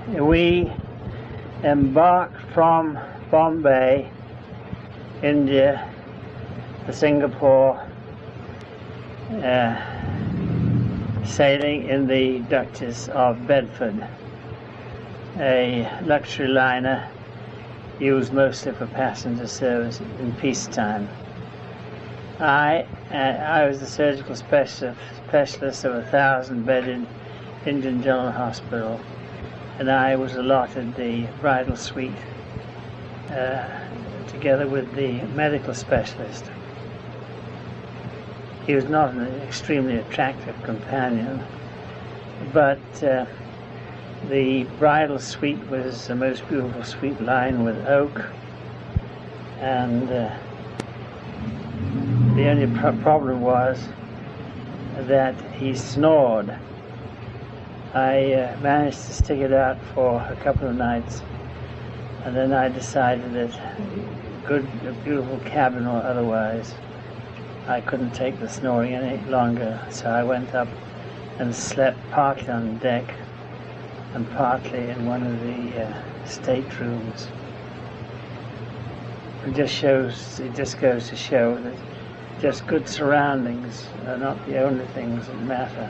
We embarked from Bombay, India, to Singapore, sailing in the Duchess of Bedford, a luxury liner used mostly for passenger service in peacetime. I was the surgical specialist of a 1,000-bedded Indian General Hospital, and I was allotted the bridal suite together with the medical specialist. He was not an extremely attractive companion, but the bridal suite was the most beautiful suite lined with oak, and the only problem was that he snored. I managed to stick it out for a couple of nights, and then I decided that, a beautiful cabin or otherwise, I couldn't take the snoring any longer, so I went up and slept partly on deck and partly in one of the staterooms. It just goes to show that just good surroundings are not the only things that matter.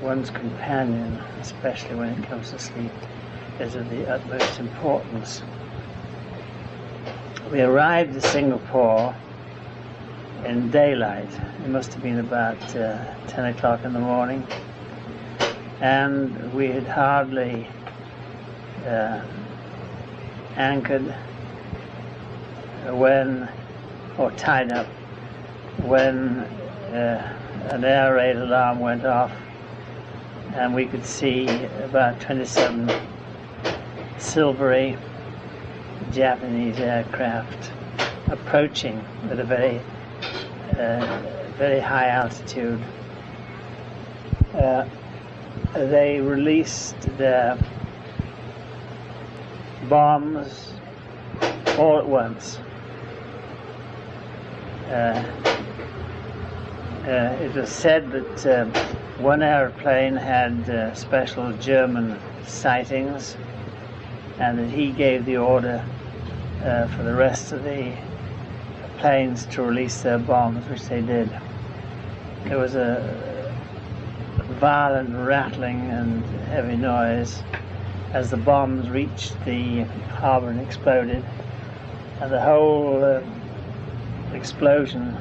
One's companion, especially when it comes to sleep, is of the utmost importance. We arrived at Singapore in daylight. It must have been about 10 o'clock in the morning, and we had hardly anchored or tied up when an air raid alarm went off, and we could see about 27 silvery Japanese aircraft approaching at a very high altitude. They released their bombs all at once. It was said that one airplane had special German sightings, and that he gave the order for the rest of the planes to release their bombs, which they did. There was a violent rattling and heavy noise as the bombs reached the harbor and exploded, and the whole explosion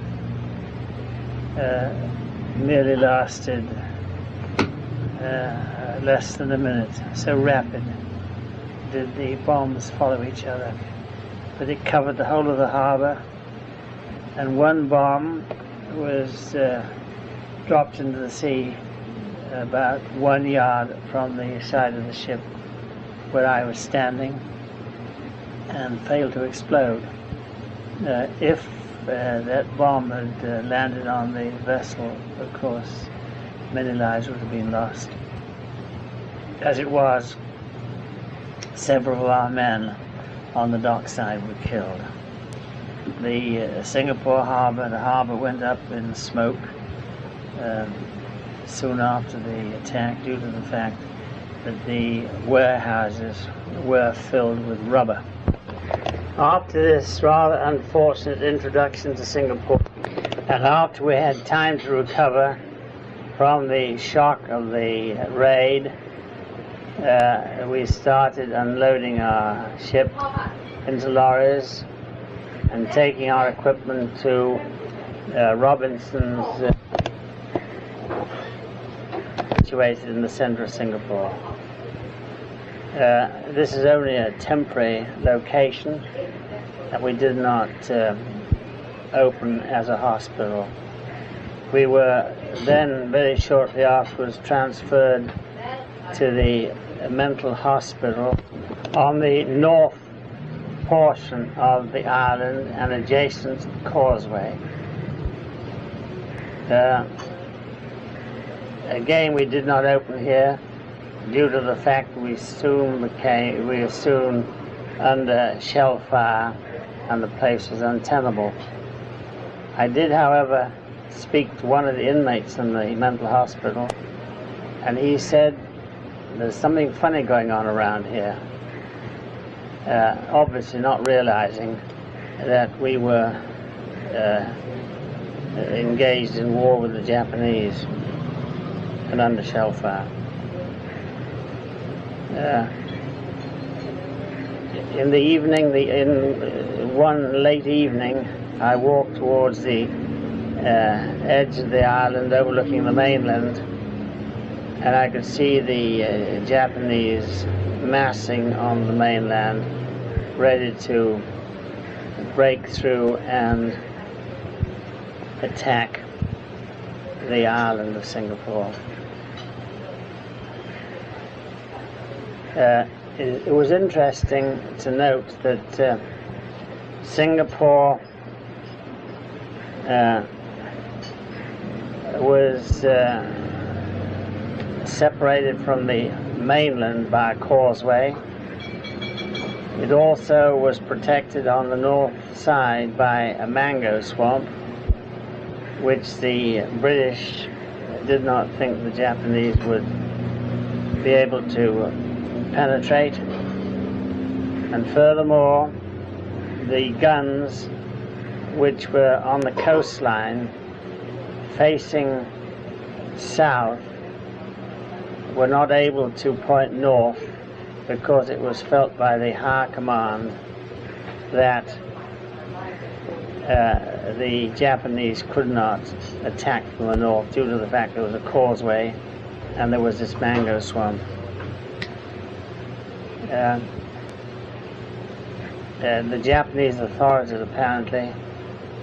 merely lasted less than a minute. So rapid did the bombs follow each other. But it covered the whole of the harbor, and one bomb was dropped into the sea about 1 yard from the side of the ship where I was standing, and failed to explode. If that bomb had landed on the vessel, of course, many lives would have been lost. As it was, several of our men on the dockside were killed. The Singapore harbor went up in smoke soon after the attack, due to the fact that the warehouses were filled with rubber. After this rather unfortunate introduction to Singapore, and after we had time to recover from the shock of the raid, we started unloading our ship into lorries and taking our equipment to Robinson's, situated in the center of Singapore. This is only a temporary location that we did not open as a hospital. We were then very shortly afterwards transferred to the mental hospital on the north portion of the island and adjacent to the causeway. Again, we did not open here due to the fact that we were soon under shell fire and the place was untenable. I did, however, speak to one of the inmates in the mental hospital, and he said, "There's something funny going on around here," obviously not realizing that we were engaged in war with the Japanese and under shell fire. In the evening, in one late evening, I walked towards the edge of the island overlooking the mainland, and I could see the Japanese massing on the mainland, ready to break through and attack the island of Singapore. It was interesting to note that Singapore was separated from the mainland by a causeway. It also was protected on the north side by a mango swamp, which the British did not think the Japanese would be able to penetrate. And furthermore, the guns which were on the coastline facing south were not able to point north, because it was felt by the High Command that the Japanese could not attack from the north due to the fact there was a causeway and there was this mango swamp. The Japanese authorities apparently,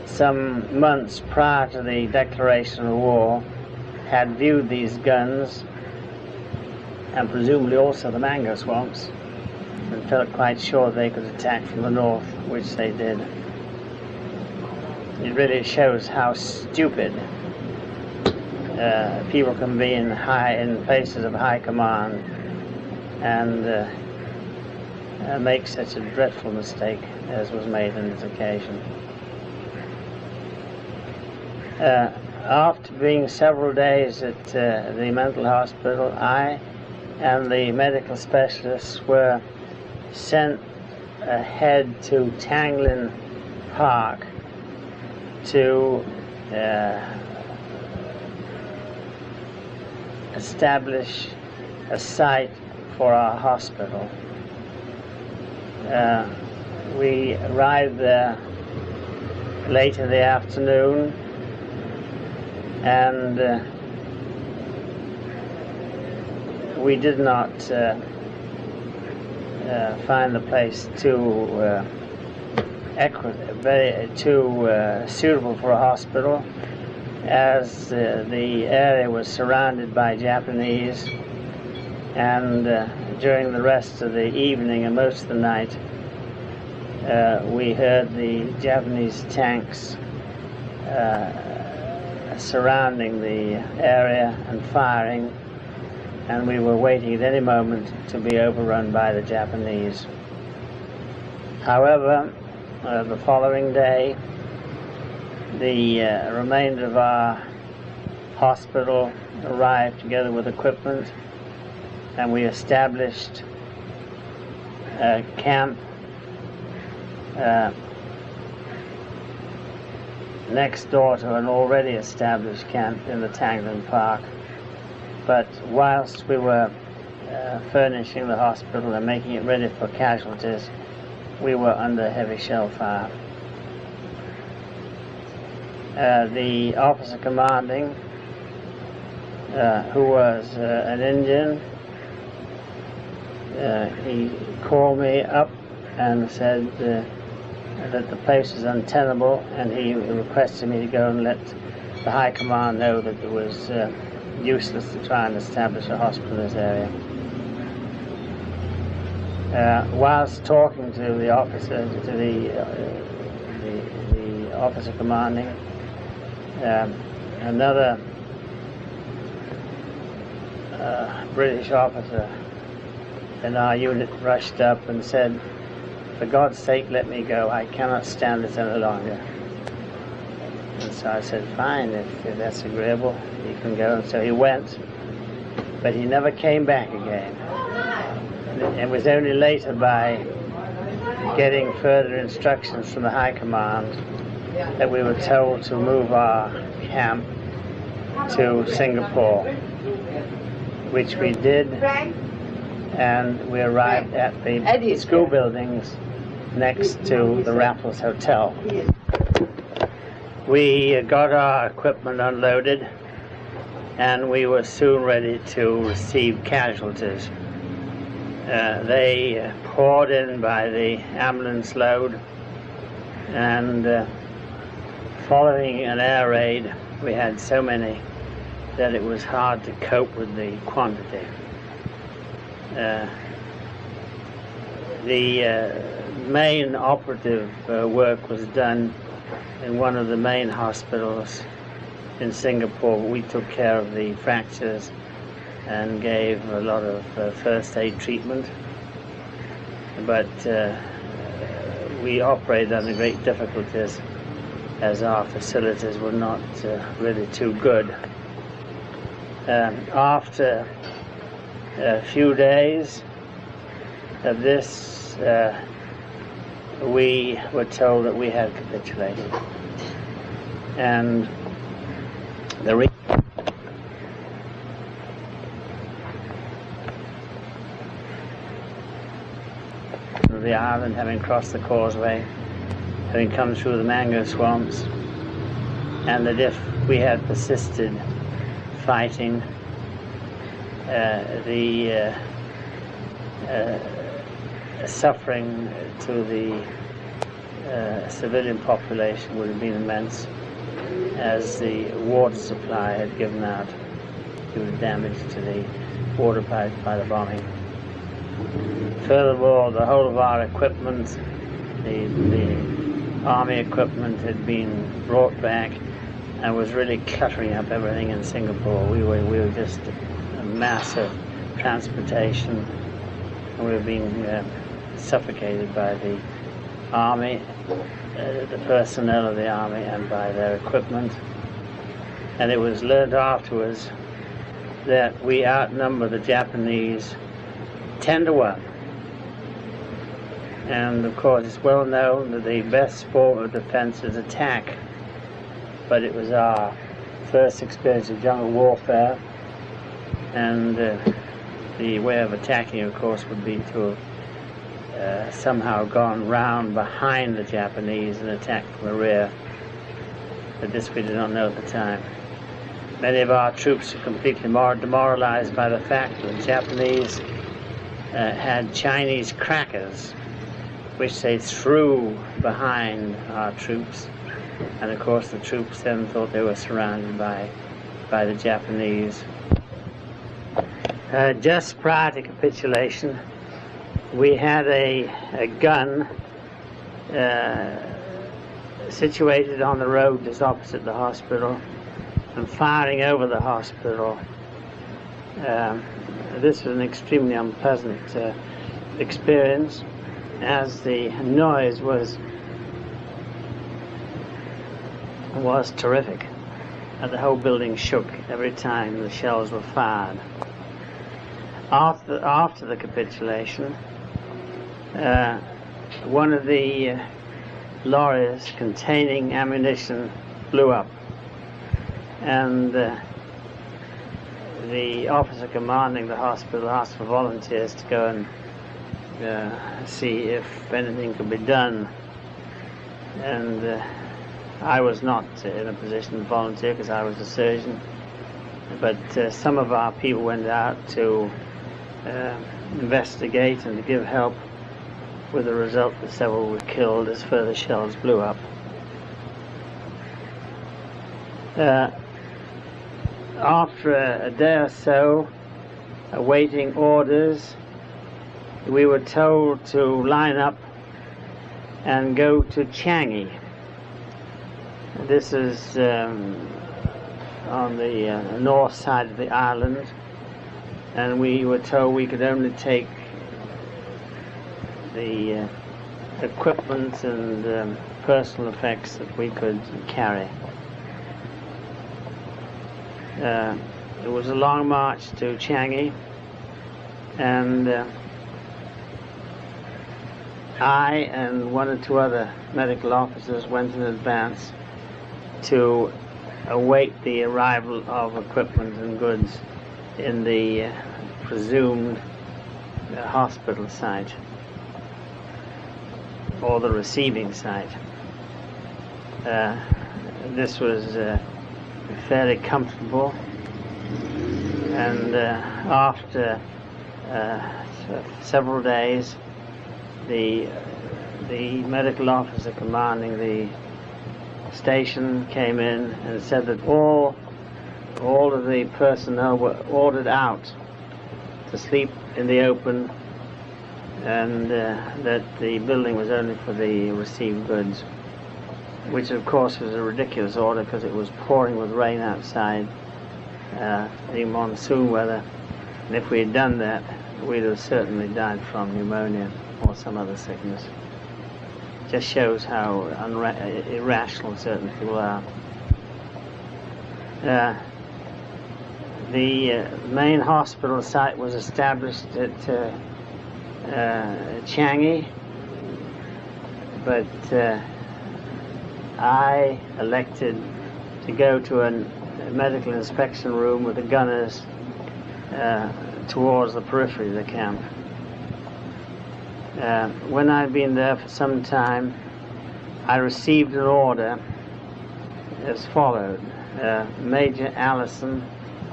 some months prior to the declaration of war, had viewed these guns and presumably also the mango swamps, and felt quite sure they could attack from the north, which they did. It really shows how stupid people can be in places of high command and make such a dreadful mistake as was made on this occasion. After being several days at the mental hospital, I and the medical specialists were sent ahead to Tanglin Park to establish a site for our hospital. We arrived there late in the afternoon, and we did not find the place too suitable for a hospital, as the area was surrounded by Japanese, and during the rest of the evening and most of the night we heard the Japanese tanks surrounding the area and firing, and we were waiting at any moment to be overrun by the Japanese. However, the following day, the remainder of our hospital arrived together with equipment, and we established a camp next door to an already established camp in the Tanglin Park. But whilst we were furnishing the hospital and making it ready for casualties, we were under heavy shell fire. The officer commanding, who was an Indian, he called me up and said that the place was untenable, and he requested me to go and let the High Command know that it was useless to try and establish a hospital in this area. Whilst talking to the officer, the officer commanding, another British officer in our unit rushed up and said, "For God's sake, let me go. I cannot stand this any longer." And so I said, "Fine, if that's agreeable, you can go." And so he went, but he never came back again. It was only later, by getting further instructions from the High Command, that we were told to move our camp to Singapore, which we did, and we arrived at the school buildings next to the Raffles Hotel. We got our equipment unloaded, and we were soon ready to receive casualties. They poured in by the ambulance load, and following an air raid, we had so many that it was hard to cope with the quantity. The main operative work was done in one of the main hospitals in Singapore. We took care of the fractures and gave a lot of first aid treatment, but we operated under great difficulties as our facilities were not really too good. After a few days of this, we were told that we had capitulated, and the island, having crossed the causeway, having come through the mango swamps, and that if we had persisted fighting, the suffering to the civilian population would have been immense, as the water supply had given out due to damage to the water pipes by the bombing. Furthermore, the whole of our equipment, the army equipment, had been brought back and was really cluttering up everything in Singapore. We were just a mass of transportation, and we were being suffocated by the army, the personnel of the army, and by their equipment. And it was learned afterwards that we outnumber the Japanese 10-1. And of course, it's well known that the best form of defense is attack. But it was our first experience of jungle warfare, and the way of attacking, of course, would be to have somehow gone round behind the Japanese and attacked from the rear. But this we did not know at the time. Many of our troops were completely demoralized by the fact that the Japanese had Chinese crackers, which they threw behind our troops, and of course the troops then thought they were surrounded by the Japanese. Just prior to capitulation, we had a gun situated on the road just opposite the hospital and firing over the hospital. This was an extremely unpleasant experience, as the noise was terrific, and the whole building shook every time the shells were fired. After the capitulation, one of the lorries containing ammunition blew up, and the officer commanding the hospital asked for volunteers to go and see if anything could be done. And I was not in a position to volunteer because I was a surgeon, but some of our people went out to investigate and to give help, with the result that several were killed as further shells blew up. After a day or so, awaiting orders, we were told to line up and go to Changi. This is on the north side of the island, and we were told we could only take the equipment and personal effects that we could carry. it was a long march to Changi, and I and one or two other medical officers went in advance to await the arrival of equipment and goods in the presumed hospital site, or the receiving site. This was fairly comfortable, and after several days, the medical officer commanding the station came in and said that all of the personnel were ordered out to sleep in the open, and that the building was only for the received goods, which of course was a ridiculous order because it was pouring with rain outside, the monsoon weather, and if we had done that, we'd have certainly died from pneumonia or some other sickness. Just shows how irrational certain people are. The main hospital site was established at Changi, but I elected to go to a medical inspection room with the gunners towards the periphery of the camp. When I'd been there for some time, I received an order as followed: Major Allinson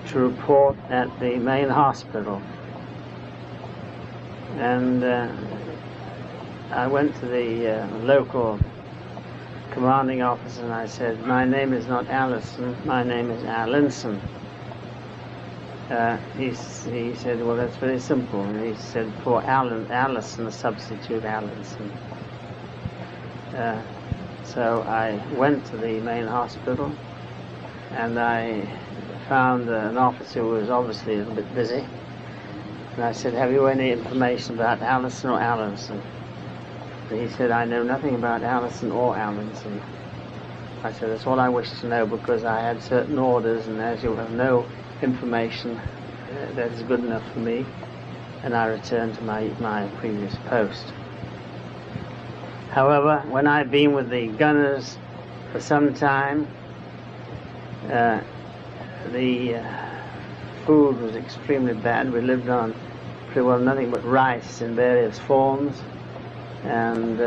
to report at the main hospital. And I went to the local commanding officer and I said, "My name is not Allinson, my name is Allinson." He said, "Well, that's very simple." And he said, "For Allison, substitute Allinson." So I went to the main hospital and I found an officer who was obviously a little bit busy. And I said, "Have you any information about Allison or Allinson?" And he said, "I know nothing about Allison or Allinson." I said, "That's all I wish to know, because I had certain orders, and as you have no information, that is good enough for me." And I returned to my previous post. However, when I'd been with the gunners for some time, the food was extremely bad. We lived on pretty well nothing but rice in various forms, and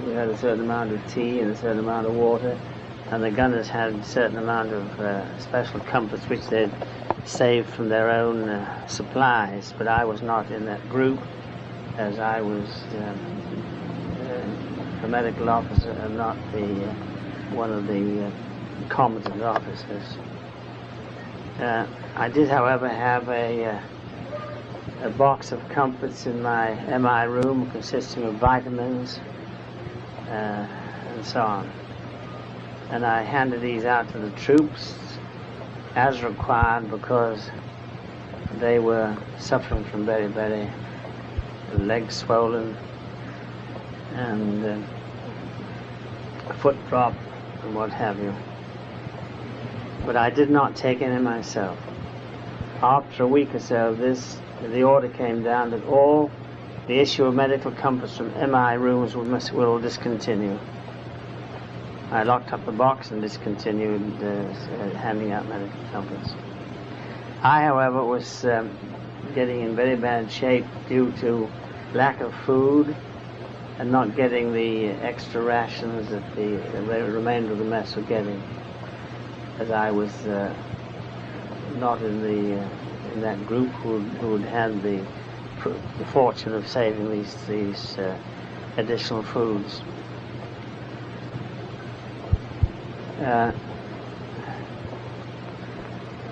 we had a certain amount of tea and a certain amount of water, and the gunners had a certain amount of special comforts which they'd saved from their own supplies, but I was not in that group, as I was the medical officer and not one of the combatant officers. I did, however, have a box of comforts in my MI room consisting of vitamins and so on. And I handed these out to the troops as required, because they were suffering from very, very legs swollen and foot drop and what have you. But I did not take any myself. After a week or so, the order came down that all the issue of medical comforts from MI rooms will discontinue. I locked up the box and discontinued handing out medical comforts. I, however, was getting in very bad shape due to lack of food and not getting the extra rations that the remainder of the mess were getting, as I was not in that group who had the fortune of saving these additional foods.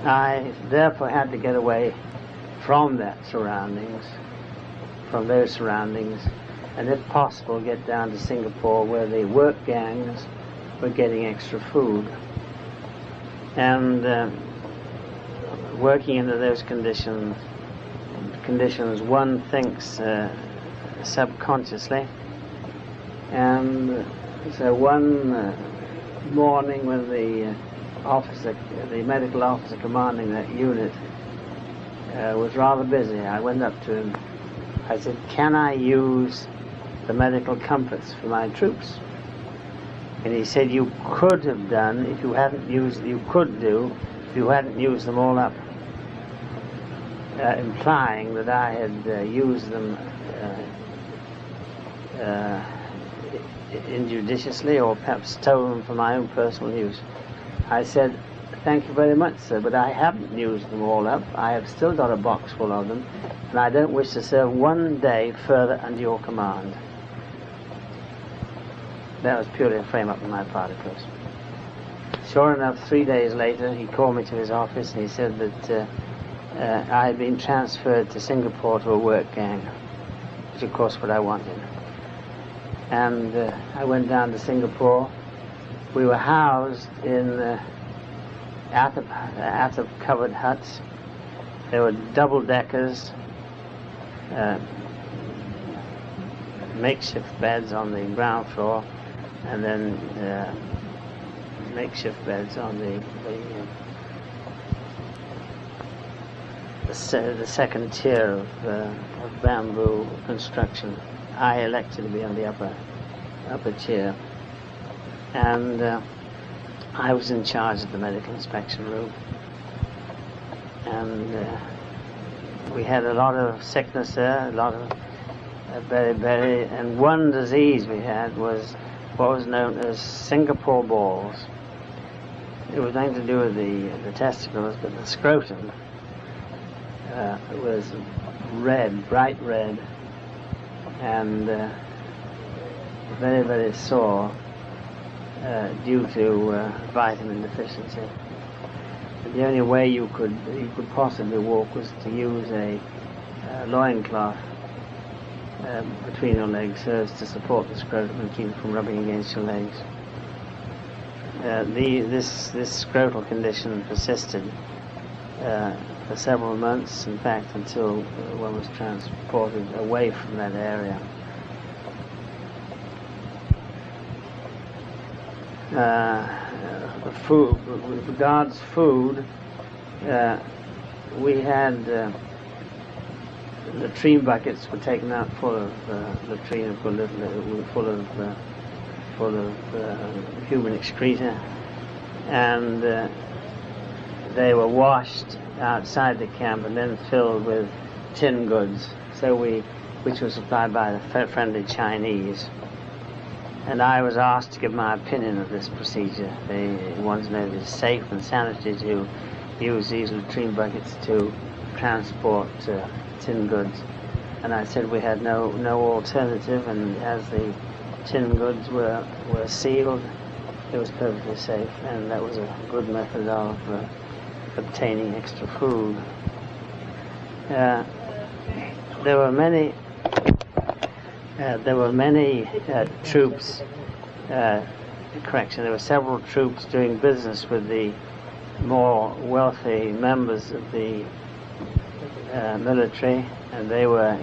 I therefore had to get away from those surroundings, and if possible get down to Singapore, where the work gangs were getting extra food. And working under those conditions, one thinks subconsciously. And so one morning when the officer, the medical officer commanding that unit, was rather busy. I went up to him. I said, "Can I use the medical comforts for my troops?" And he said, "You could have done if you hadn't used. You could do if you hadn't used them all up," implying that I had used them injudiciously, or perhaps stolen for my own personal use. I said, "Thank you very much, sir, but I haven't used them all up. I have still got a box full of them, and I don't wish to serve one day further under your command." That was purely a frame-up on my part, of course. Sure enough, 3 days later, he called me to his office and he said that I had been transferred to Singapore to a work gang, which of course what I wanted. And I went down to Singapore. We were housed in attic-covered huts. There were double-deckers, makeshift beds on the ground floor, and then makeshift beds on the second tier of bamboo construction. I elected to be on the upper tier, and I was in charge of the medical inspection room, and we had a lot of sickness there, a lot of beriberi, and one disease we had was what was known as Singapore balls. It was nothing to do with the testicles, but the scrotum was red, bright red, and very, very sore due to vitamin deficiency. But the only way you could possibly walk was to use a loincloth between your legs so as to support the scrotum and keep it from rubbing against your legs. This scrotal condition persisted for several months, in fact, until one was transported away from that area. Food, with regards food, we had latrine buckets were taken out full of latrine, full of human excreta, and they were washed outside the camp and then filled with tin goods, which was supplied by the friendly Chinese. And I was asked to give my opinion of this procedure. They wanted to know if it's safe and sanitary to use these latrine buckets to transport tin goods. And I said we had no alternative, and as the tin goods were sealed, it was perfectly safe, and that was a good method of obtaining extra food. There were many troops, there were several troops doing business with the more wealthy members of the military, and they were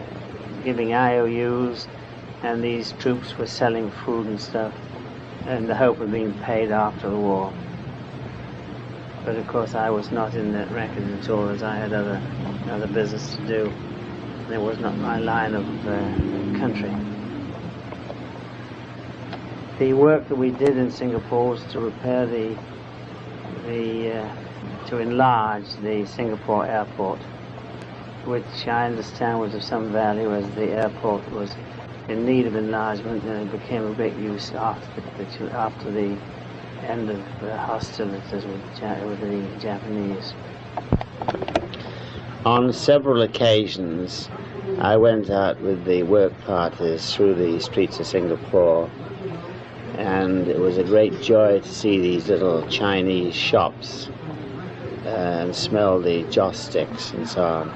giving IOUs, and these troops were selling food and stuff in the hope of being paid after the war. But of course I was not in that record at all, as I had other business to do. It was not my line of country. The work that we did in Singapore was to repair to enlarge the Singapore airport, which I understand was of some value, as the airport was in need of enlargement, and it became of great use after the end of hostilities with the Japanese. On several occasions, I went out with the work parties through the streets of Singapore, and it was a great joy to see these little Chinese shops and smell the joss sticks and so on.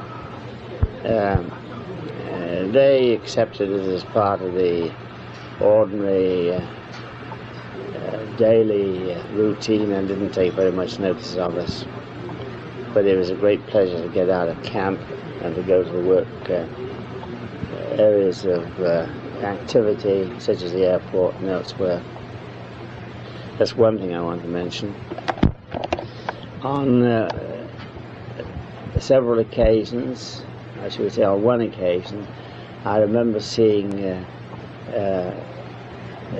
They accepted it as part of the ordinary daily routine and didn't take very much notice of us. But it was a great pleasure to get out of camp and to go to the work areas of activity, such as the airport and elsewhere. That's one thing I want to mention. On several occasions, I should say on one occasion, I remember seeing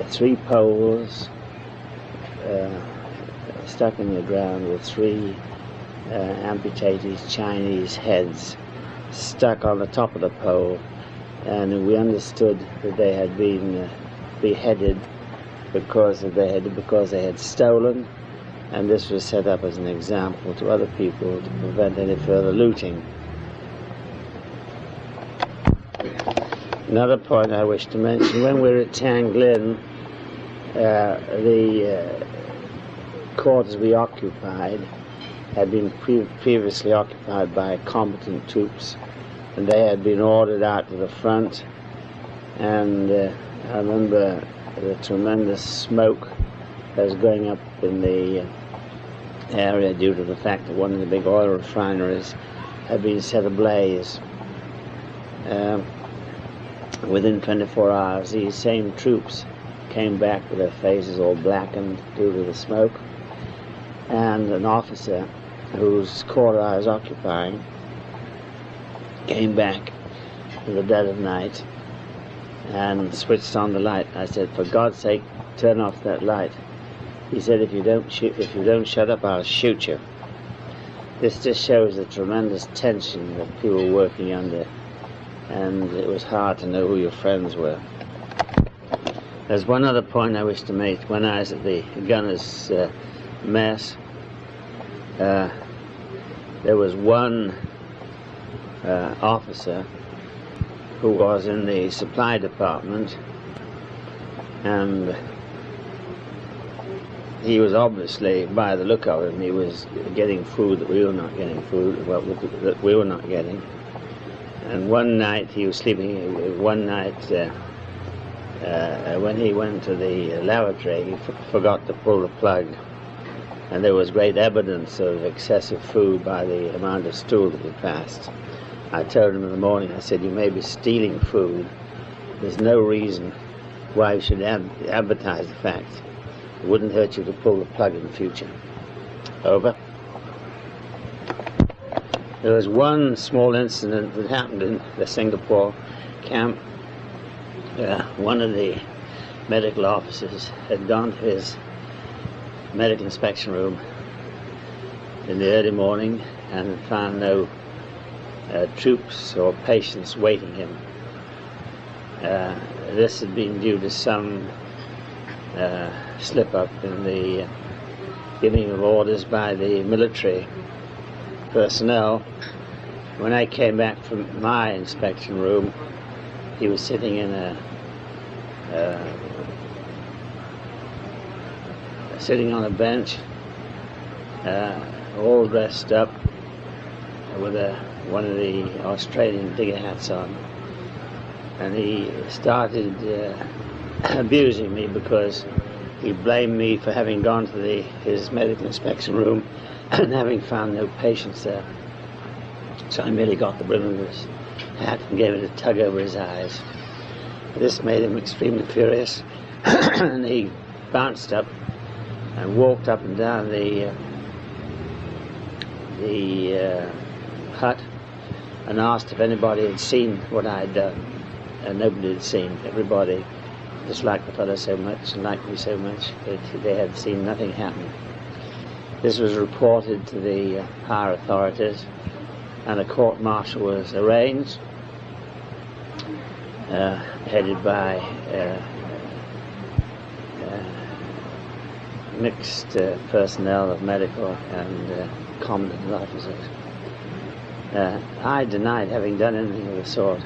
3 poles stuck in the ground with 3 amputated Chinese heads stuck on the top of the pole, and we understood that they had been beheaded because they had stolen, and this was set up as an example to other people to prevent any further looting. Another point I wish to mention: when we were at Tanglin, the quarters we occupied had been previously occupied by combatant troops, and they had been ordered out to the front, and I remember the tremendous smoke that was going up in the area due to the fact that one of the big oil refineries had been set ablaze. Within 24 hours, these same troops came back with their faces all blackened due to the smoke, and an officer whose quarter I was occupying came back in the dead of night and switched on the light. I said, "For God's sake, turn off that light." He said, if you don't shut up, I'll shoot you." This just shows the tremendous tension that people were working under, and it was hard to know who your friends were. There's one other point I wish to make. When I was at the gunners' mess, there was one officer who was in the supply department, and he was obviously, by the look of him, he was getting food that we were not getting, And one night he was sleeping. One night, when he went to the lavatory, he forgot to pull the plug, and there was great evidence of excessive food by the amount of stool that he passed. I told him in the morning, I said, "You may be stealing food. There's no reason why you should advertise the fact. It wouldn't hurt you to pull the plug in the future." Over. There was one small incident that happened in the Singapore camp. One of the medical officers had gone to his medical inspection room in the early morning and found no troops or patients waiting him. This had been due to some slip-up in the giving of orders by the military personnel. When I came back from my inspection room, he was sitting in sitting on a bench, all dressed up with one of the Australian digger hats on, and he started abusing me because he blamed me for having gone to his medical inspection room and having found no patients there. So I merely got the brim of his hat and gave it a tug over his eyes. This made him extremely furious, and he bounced up and walked up and down the hut and asked if anybody had seen what I had done. And nobody had seen. Everybody disliked the fellow so much and liked me so much that they had seen nothing happen. This was reported to the higher authorities, and a court-martial was arranged, headed by mixed personnel of medical and combatant officers. I denied having done anything of the sort,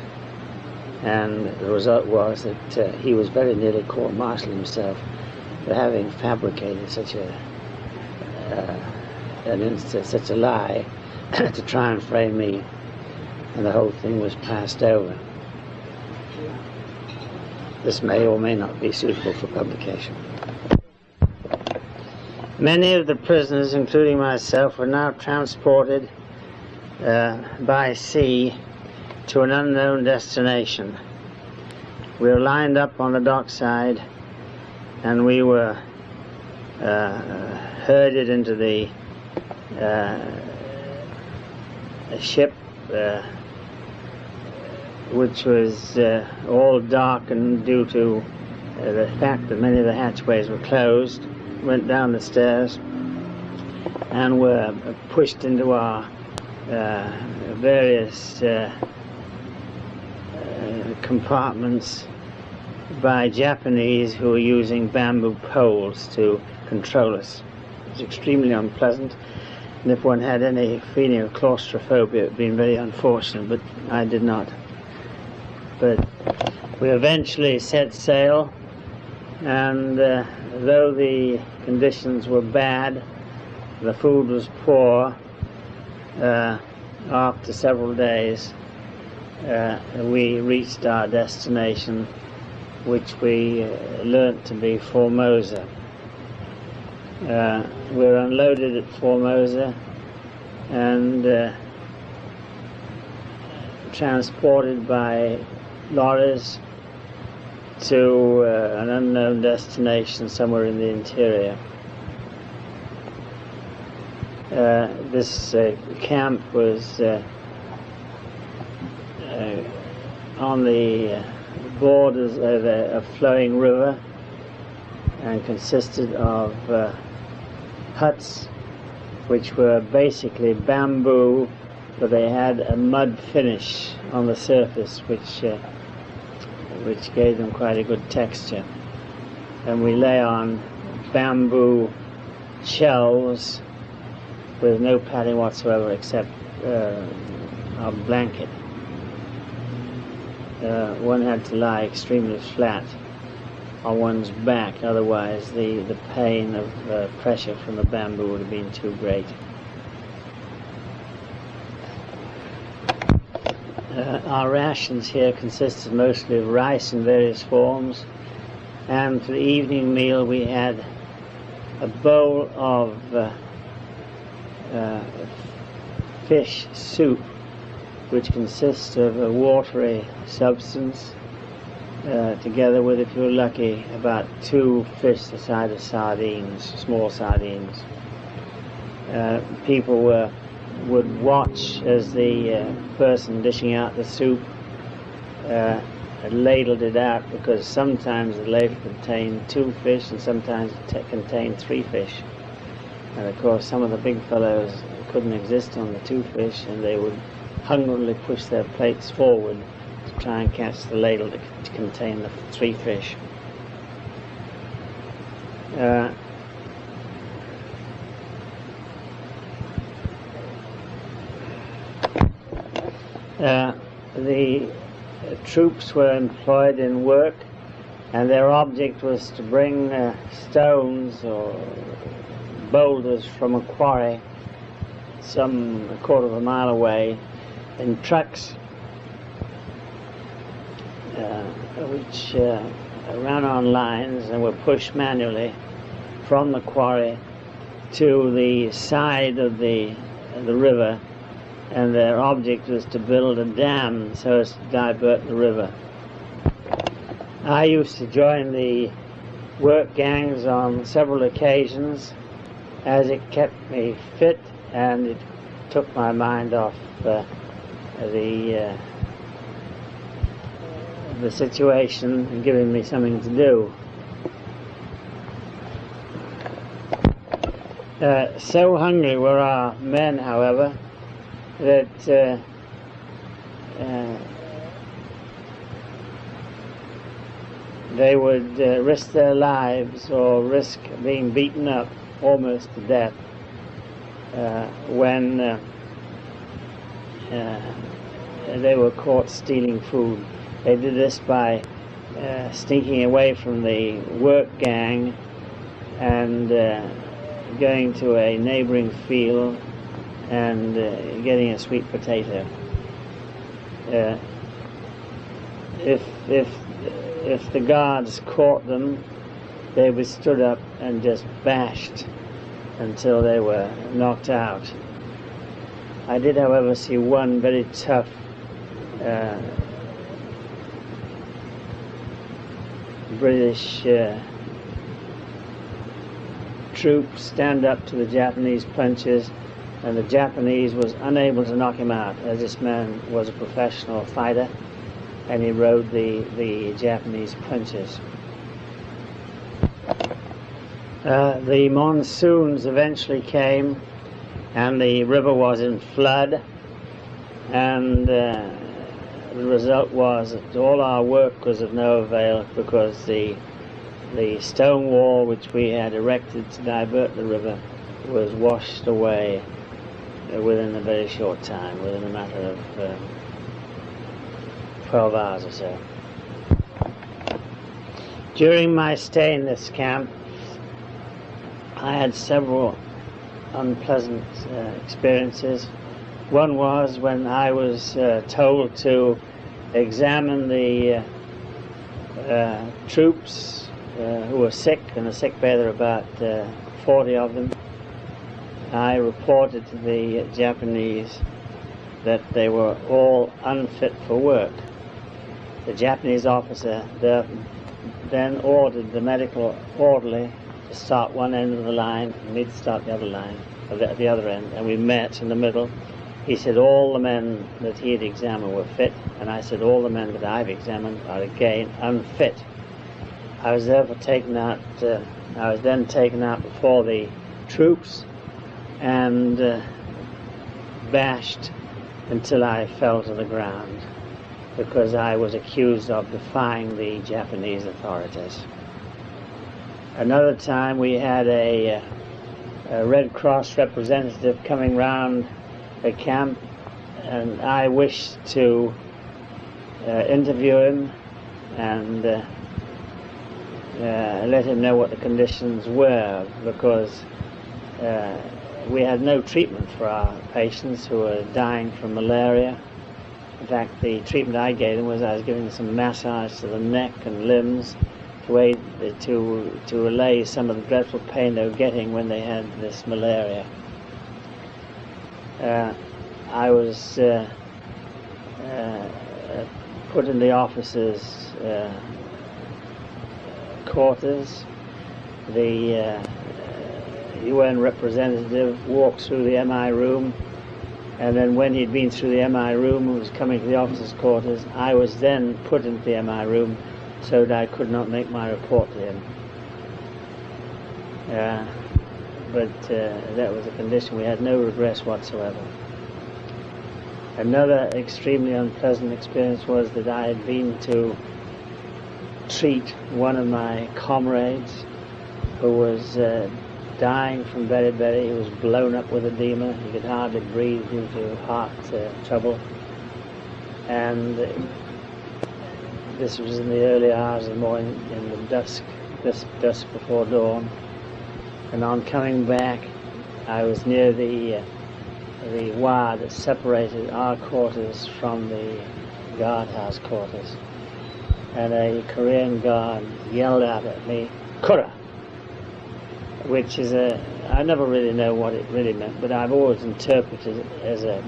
and the result was that he was very nearly court-martialed himself for having fabricated such a lie to try and frame me, and the whole thing was passed over. This may or may not be suitable for publication. Many of the prisoners, including myself, were now transported by sea to an unknown destination. We were lined up on the dockside, and we were herded into the a ship which was all darkened due to the fact that many of the hatchways were closed, went down the stairs and were pushed into our various compartments by Japanese who were using bamboo poles to control us. It was extremely unpleasant, and if one had any feeling of claustrophobia, it would have been very unfortunate, but I did not. But we eventually set sail, and though the conditions were bad, the food was poor, after several days we reached our destination, which we learnt to be Formosa. We were unloaded at Formosa and transported by lorries to an unknown destination somewhere in the interior. This camp was on the borders of a flowing river and consisted of huts which were basically bamboo, but they had a mud finish on the surface which gave them quite a good texture. And we lay on bamboo shelves with no padding whatsoever except our blanket. One had to lie extremely flat on one's back, otherwise the pain of pressure from the bamboo would have been too great. Our rations here consisted mostly of rice in various forms, and for the evening meal we had a bowl of fish soup, which consists of a watery substance together with, if you're lucky, about 2 fish the size of sardines, small sardines. People would watch as the person dishing out the soup ladled it out, because sometimes the ladle contained 2 fish and sometimes it contained 3 fish. And of course some of the big fellows couldn't exist on the 2 fish, and they would hungrily push their plates forward to try and catch the ladle to contain the 3 fish. The troops were employed in work, and their object was to bring stones or boulders from a quarry some 1/4 of a mile away in trucks which ran on lines and were pushed manually from the quarry to the side of the river, and their object was to build a dam so as to divert the river. I used to join the work gangs on several occasions, as it kept me fit and it took my mind off the situation and giving me something to do. So hungry were our men, however, that they would risk their lives or risk being beaten up almost to death when they were caught stealing food. They did this by sneaking away from the work gang and going to a neighboring field and getting a sweet potato. If the guards caught them, they were stood up and just bashed until they were knocked out. I did, however, see one very tough British troop stand up to the Japanese punches and the Japanese was unable to knock him out, as this man was a professional fighter, and he rode the Japanese punches. The monsoons eventually came, and the river was in flood, and the result was that all our work was of no avail, because the stone wall which we had erected to divert the river was washed away within a very short time, within a matter of 12 hours or so. During my stay in this camp, I had several unpleasant experiences. One was when I was told to examine the troops who were sick in the sick bay. There were about 40 of them. I reported to the Japanese that they were all unfit for work. The Japanese officer then ordered the medical orderly to start one end of the line and me to start the other line, at the other end, and we met in the middle. He said all the men that he had examined were fit, and I said all the men that I've examined are again unfit. I was therefore taken out. I was then taken out before the troops and bashed until I fell to the ground, because I was accused of defying the Japanese authorities. Another time we had a Red Cross representative coming round the camp, and I wished to interview him and let him know what the conditions were, because we had no treatment for our patients who were dying from malaria. In fact, the treatment I gave them was I was giving them some massage to the neck and limbs to allay some of the dreadful pain they were getting when they had this malaria. I was put in the officers' quarters. The UN representative walked through the MI room, and then when he'd been through the MI room and was coming to the officers' quarters, I was then put into the MI room so that I could not make my report to him. But that was a condition. We had no redress whatsoever. Another extremely unpleasant experience was that I had been to treat one of my comrades who was dying from beriberi. He was blown up with edema. He could hardly breathe due to heart trouble. And this was in the early hours of the morning, in the dusk before dawn. And on coming back, I was near the wire that separated our quarters from the guardhouse quarters. And a Korean guard yelled out at me, "Kura!" which is I never really know what it really meant, but I've always interpreted it as a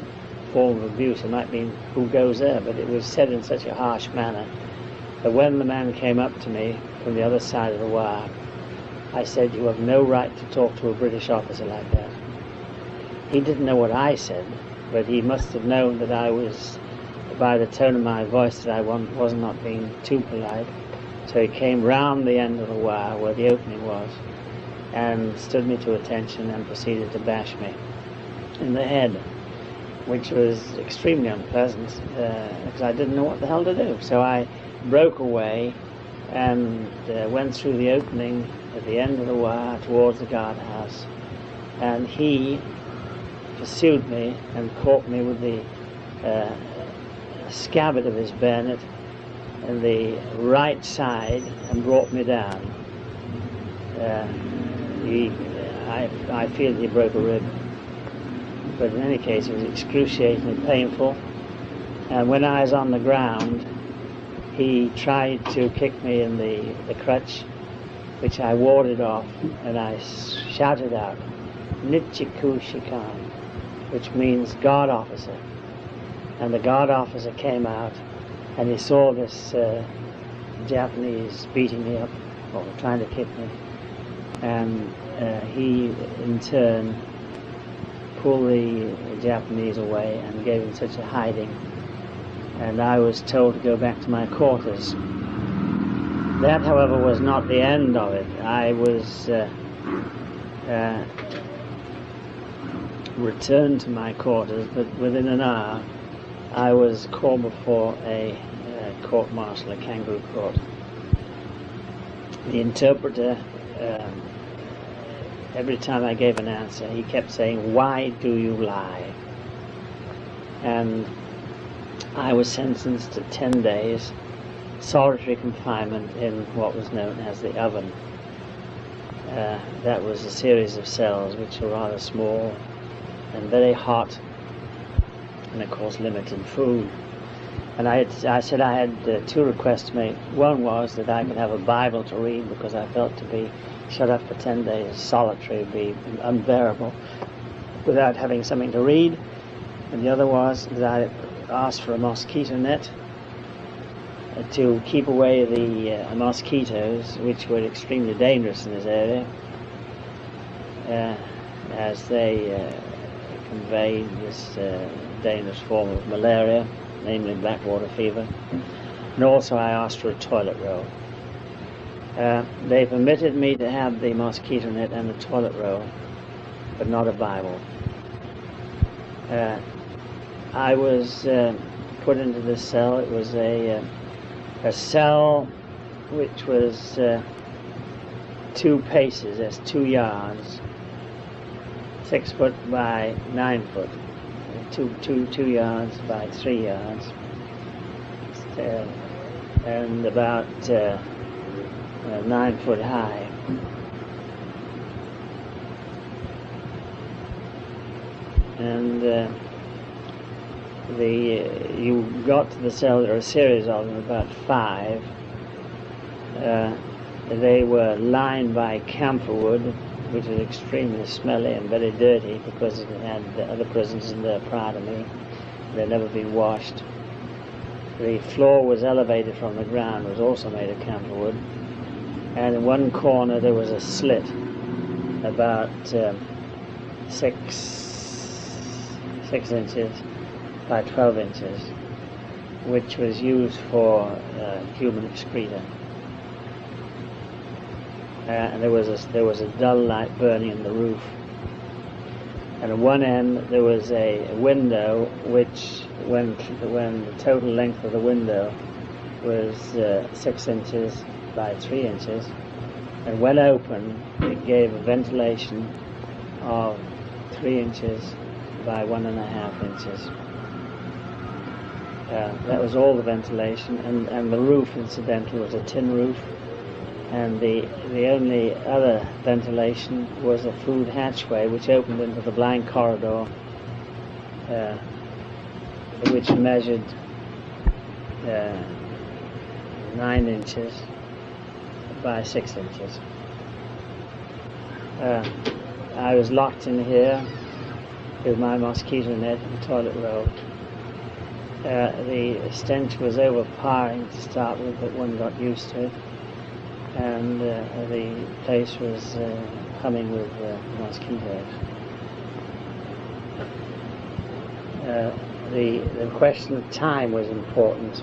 form of abuse. It might mean "who goes there," but it was said in such a harsh manner that when the man came up to me from the other side of the wire, I said, "You have no right to talk to a British officer like that." He didn't know what I said, but he must have known that I was, by the tone of my voice, that I was not being too polite. So he came round the end of the wire where the opening was and stood me to attention and proceeded to bash me in the head, which was extremely unpleasant because I didn't know what the hell to do. So I broke away and went through the opening at the end of the wire towards the guardhouse, and he pursued me and caught me with the scabbard of his bayonet in the right side and brought me down. I feared he broke a rib, but in any case it was excruciatingly painful. And when I was on the ground, he tried to kick me in the crutch, which I warded off, and I shouted out, "Nichiku Shikan," which means guard officer. And the guard officer came out, and he saw this Japanese beating me up, or trying to kick me, and he in turn pull the Japanese away and gave them such a hiding. And I was told to go back to my quarters. That, however, was not the end of it. I was returned to my quarters, but within an hour I was called before a court-martial, a kangaroo court. The interpreter, every time I gave an answer, he kept saying, "Why do you lie?" And I was sentenced to 10 days solitary confinement in what was known as the oven. That was a series of cells which were rather small and very hot, and of course limited food. And I said I had two requests to make. One was that I could have a Bible to read, because I felt to be shut up for 10 days solitary would be unbearable without having something to read. And the other was that I asked for a mosquito net to keep away the mosquitoes, which were extremely dangerous in this area, as they conveyed this dangerous form of malaria, namely blackwater fever. And also I asked for a toilet roll. They permitted me to have the mosquito net and the toilet roll, but not a Bible. I was put into this cell. It was a cell which was 2 paces, that's 2 yards, 6 foot by 9 foot, 2 yards by 3 yards, and about 9 foot high. And you got to the cell, there were a series of them, about 5. They were lined by camphor wood, which was extremely smelly and very dirty, because it had other prisoners in there prior to me. They'd never been washed. The floor was elevated from the ground, was also made of camphor wood. And in one corner there was a slit about 6 inches by 12 inches, which was used for human excreta. And there was a dull light burning in the roof. And at one end there was a window, which, when the total length of the window was 6 inches by 3 inches, and when open it gave a ventilation of 3 inches by 1.5 inches. That was all the ventilation, and the roof, incidentally, was a tin roof, and the only other ventilation was a food hatchway which opened into the blind corridor, which measured 9 inches by 6 inches. I was locked in here with my mosquito net and toilet roll. The stench was overpowering to start with, but one got used to it, and the place was humming with mosquitoes. The question of time was important.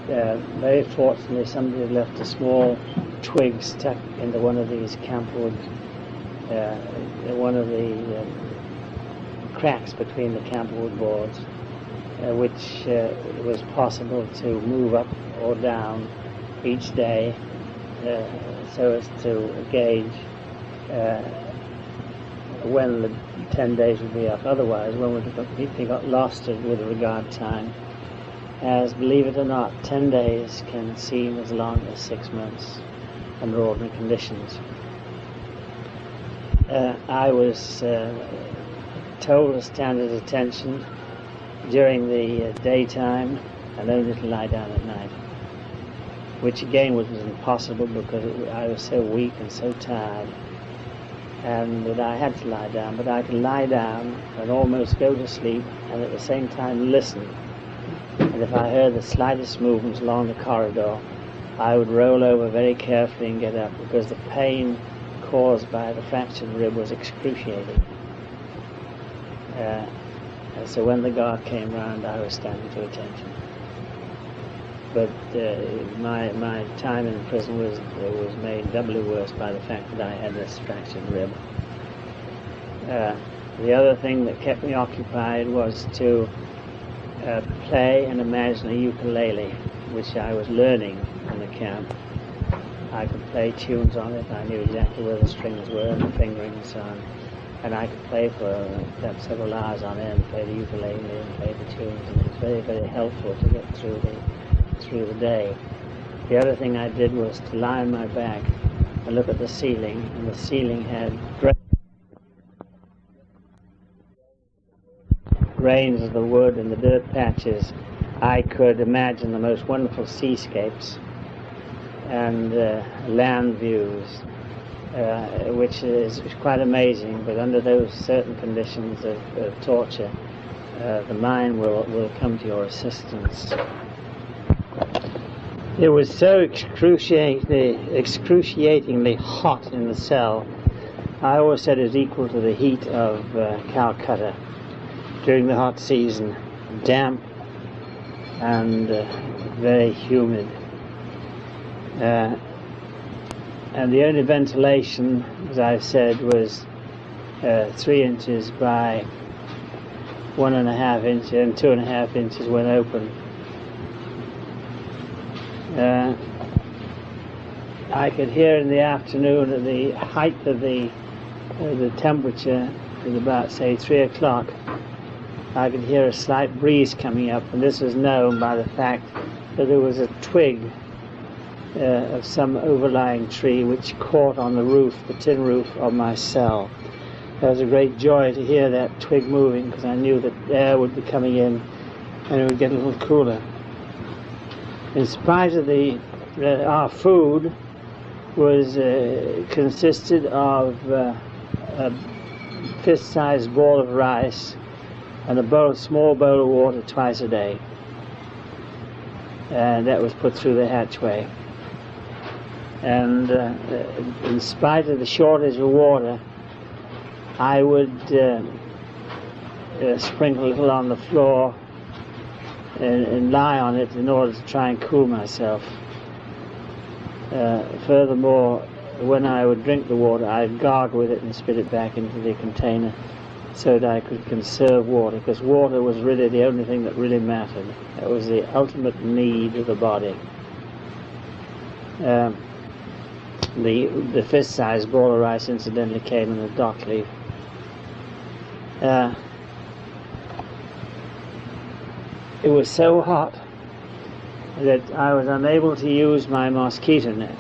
Very fortunately, somebody had left a small twig stuck into one of these camphor wood, one of the cracks between the camphor wood boards, which was possible to move up or down each day, so as to gauge when the 10 days would be up. Otherwise, one would completely got lost with regard to time, as, believe it or not, 10 days can seem as long as 6 months under ordinary conditions. I was told to stand at attention during the daytime and only to lie down at night, which again was impossible, because I was so weak and so tired, and that I had to lie down. But I could lie down and almost go to sleep, and at the same time listen. And if I heard the slightest movements along the corridor, I would roll over very carefully and get up, because the pain caused by the fractured rib was excruciating. So when the guard came round, I was standing to attention. But my time in prison was made doubly worse by the fact that I had this fractured rib. The other thing that kept me occupied was to play and imagine a ukulele, which I was learning in the camp. I could play tunes on it. I knew exactly where the strings were and the fingering and so on. And I could play for perhaps several hours on end, play the ukulele and play the tunes, and it was very, very helpful to get through the day. The other thing I did was to lie on my back and look at the ceiling, and the ceiling had grains of the wood and the dirt patches. I could imagine the most wonderful seascapes and land views, which is quite amazing, but under those certain conditions of torture, the mind will come to your assistance. It was so excruciatingly hot in the cell. I always said it was equal to the heat of Calcutta during the hot season, damp and very humid. And the only ventilation, as I've said, was 3 inches by 1.5 inches, and 2.5 inches when open. I could hear in the afternoon at the height of the temperature at about, say, 3 o'clock, I could hear a slight breeze coming up, and this was known by the fact that there was a twig of some overlying tree which caught on the roof, the tin roof of my cell. There was a great joy to hear that twig moving, because I knew that air would be coming in and it would get a little cooler. In spite of our food was consisted of a fist-sized ball of rice and a small bowl of water twice a day. And that was put through the hatchway. And in spite of the shortage of water, I would sprinkle a little on the floor and lie on it in order to try and cool myself. Furthermore, when I would drink the water, I'd gargle with it and spit it back into the container so that I could conserve water, because water was really the only thing that really mattered. That was the ultimate need of the body. The fist-sized ball of rice incidentally came in a dock leaf. It was so hot that I was unable to use my mosquito net,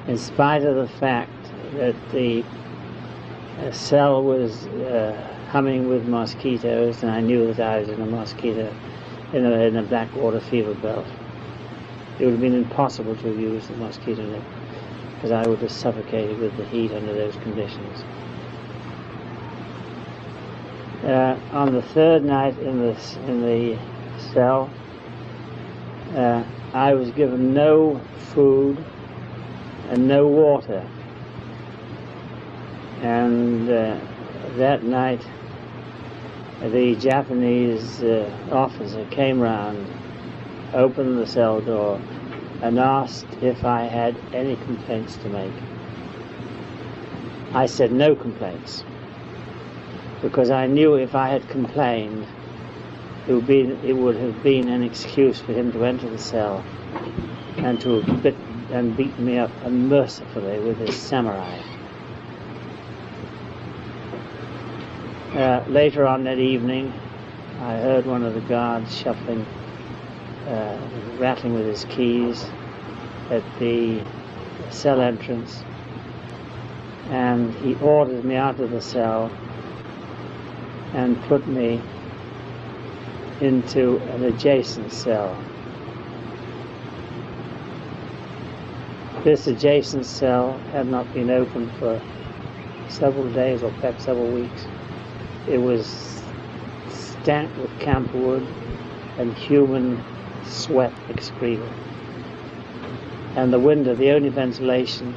in spite of the fact that the cell was humming with mosquitoes, and I knew that I was in a Blackwater fever belt. It would have been impossible to have used the mosquito net, because I would have suffocated with the heat under those conditions. On the third night in the cell, I was given no food and no water. And that night, the Japanese officer came round, opened the cell door, and asked if I had any complaints to make. I said no complaints, because I knew if I had complained, it would have been an excuse for him to enter the cell and to have beaten me up unmercifully with his samurai. Later on that evening, I heard one of the guards shuffling, rattling with his keys at the cell entrance, and he ordered me out of the cell and put me into an adjacent cell. This adjacent cell had not been opened for several days or perhaps several weeks. It was stank with camp wood and human sweat excreta. And the window, the only ventilation,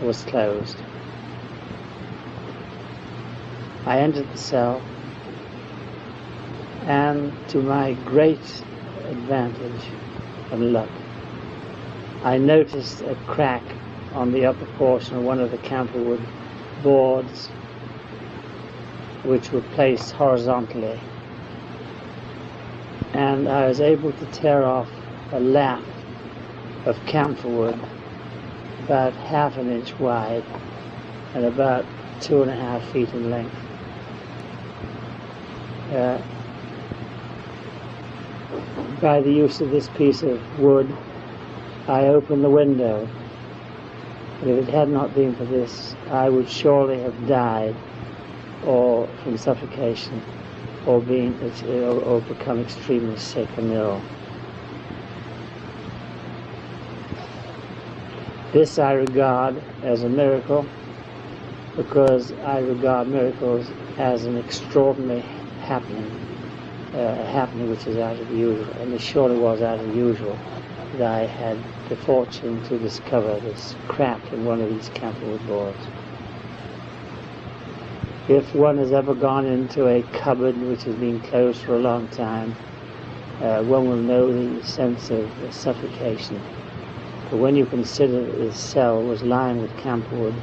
was closed. I entered the cell and to my great advantage and luck, I noticed a crack on the upper portion of one of the camperwood boards, which were placed horizontally, and I was able to tear off a lath of camphorwood about ½ an inch wide and about 2.5 feet in length. By the use of this piece of wood, I opened the window. If it had not been for this, I would surely have died, or from suffocation, or become extremely sick and ill. This I regard as a miracle, because I regard miracles as an extraordinary happening, a happening which is out of the usual, and it surely was out of the usual that I had the fortune to discover this crack in one of these camperwood boards. If one has ever gone into a cupboard which has been closed for a long time, one will know the sense of suffocation. But when you consider that this cell was lined with camperwood,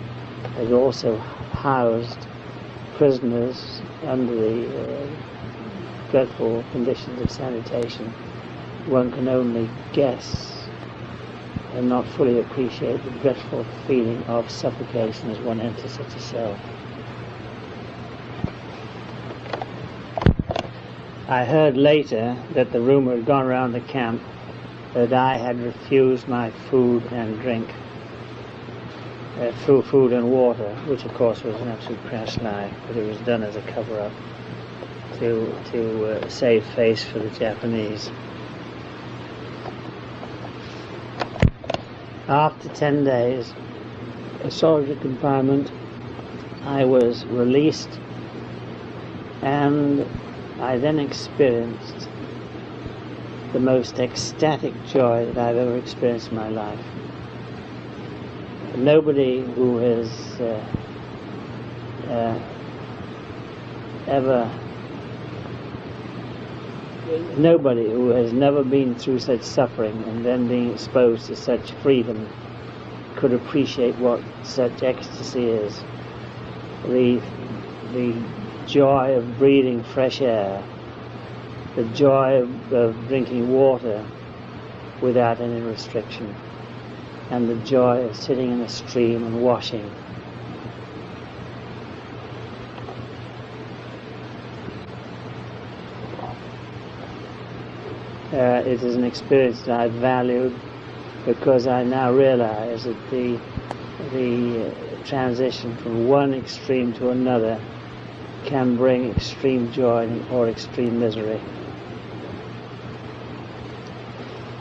it also housed prisoners under the dreadful conditions of sanitation, one can only guess and not fully appreciate the dreadful feeling of suffocation as one enters such a cell. I heard later that the rumor had gone around the camp that I had refused my food and drink, food and water, which of course was an absolute crass lie, but it was done as a cover-up to save face for the Japanese. After 10 days of solitary confinement, I was released, and I then experienced the most ecstatic joy that I've ever experienced in my life. Nobody who has nobody who has never been through such suffering and then being exposed to such freedom could appreciate what such ecstasy is. The joy of breathing fresh air, the joy of drinking water without any restriction, and the joy of sitting in a stream and washing. It is an experience that I valued, because I now realize that the transition from one extreme to another can bring extreme joy or extreme misery.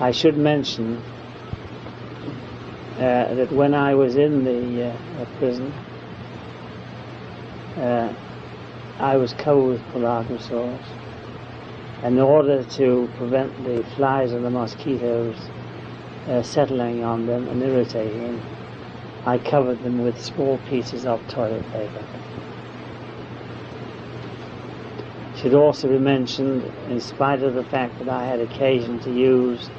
I should mention that when I was in the prison, I was covered with pellagra sores. In order to prevent the flies and the mosquitoes settling on them and irritating them, I covered them with small pieces of toilet paper. It should also be mentioned, in spite of the fact that I had occasion to use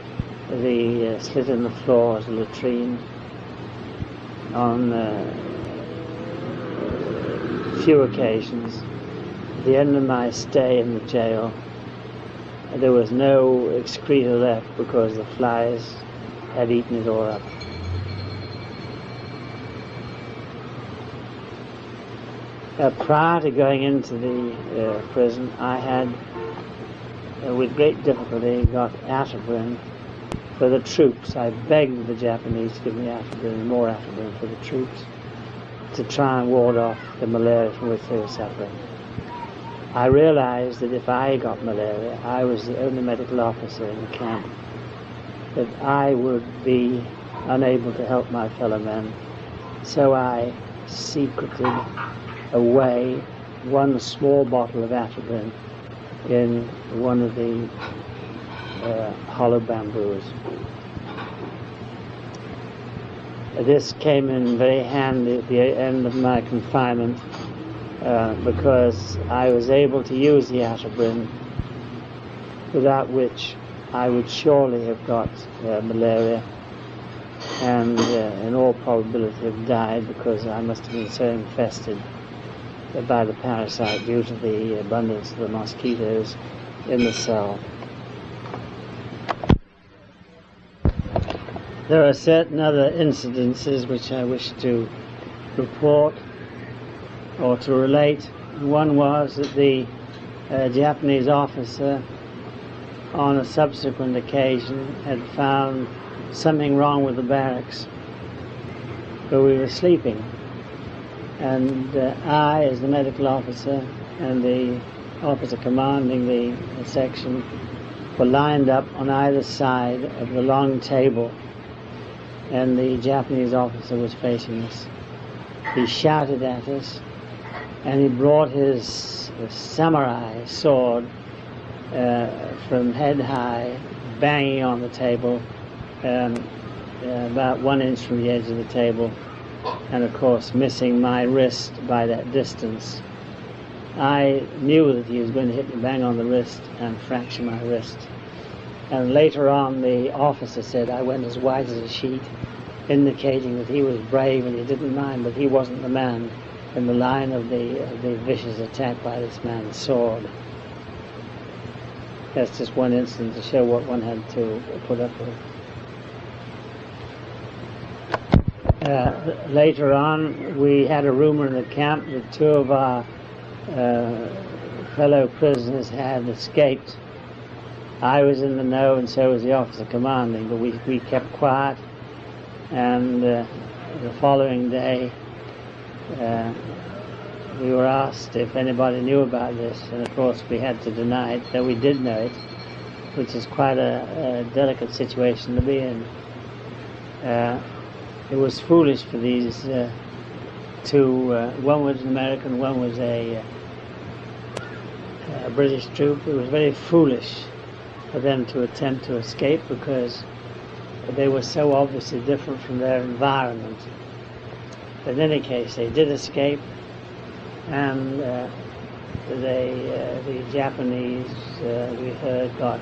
the slit in the floor as a latrine on few occasions, at the end of my stay in the jail, there was no excreta left because the flies had eaten it all up. Prior to going into the prison, I had, with great difficulty, got Atterbury for the troops. I begged the Japanese to give me more Atterbury for the troops, to try and ward off the malaria from which they were suffering. I realized that if I got malaria, I was the only medical officer in the camp, that I would be unable to help my fellow men. So I secreted away one small bottle of Atterbury in one of the hollow bamboos. This came in very handy at the end of my confinement, because I was able to use the Atterbury without which I would surely have got malaria, and in all probability have died, because I must have been so infested by the parasite due to the abundance of the mosquitoes in the cell. There are certain other incidences which I wish to report or to relate. One was that the Japanese officer on a subsequent occasion had found something wrong with the barracks where we were sleeping, and I, as the medical officer, and the officer commanding the section were lined up on either side of the long table, and the Japanese officer was facing us. He shouted at us, and he brought his samurai sword from head high, banging on the table, about 1 inch from the edge of the table, and of course missing my wrist by that distance. I knew that he was going to hit me bang on the wrist and fracture my wrist. And later on, the officer said I went as white as a sheet, indicating that he was brave and he didn't mind, but he wasn't the man in the line of the vicious attack by this man's sword. That's just one incident to show what one had to put up with. Later on, we had a rumor in the camp that 2 of our fellow prisoners had escaped. I was in the know, and so was the officer commanding, but we kept quiet. And the following day, we were asked if anybody knew about this, and of course we had to deny it, though we did know it, which is quite a delicate situation to be in. It was foolish for these 2, one was an American, one was a British troop. It was very foolish for them to attempt to escape, because they were so obviously different from their environment. But in any case, they did escape, and the Japanese, we heard, got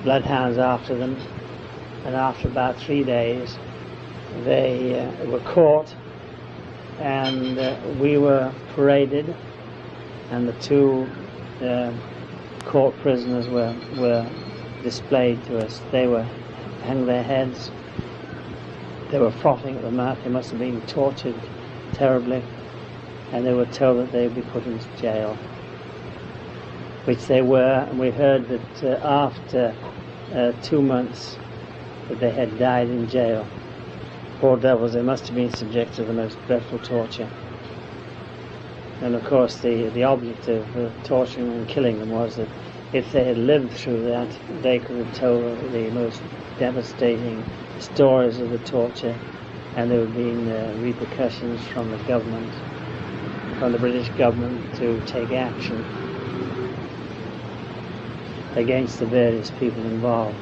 bloodhounds after them, and after about 3 days they were caught, and we were paraded, and the 2 caught prisoners were displayed to us. They were hung their heads, they were frothing at the mouth, they must have been tortured terribly, and they were told that they would be put into jail, which they were. And we heard that after 2 months that they had died in jail. Poor devils, they must have been subject to the most dreadful torture. And of course the object of torturing and killing them was that if they had lived through that, they could have told the most devastating stories of the torture, and there would have been repercussions from the government, from the British government, to take action against the various people involved.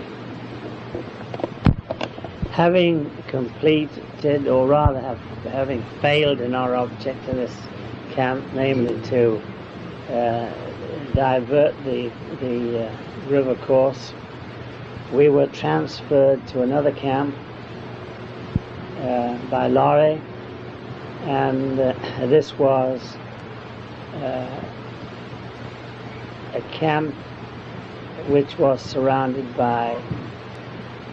Having completed, or rather having failed in our object in this camp, namely to divert the river course, we were transferred to another camp by lorry, and this was a camp which was surrounded by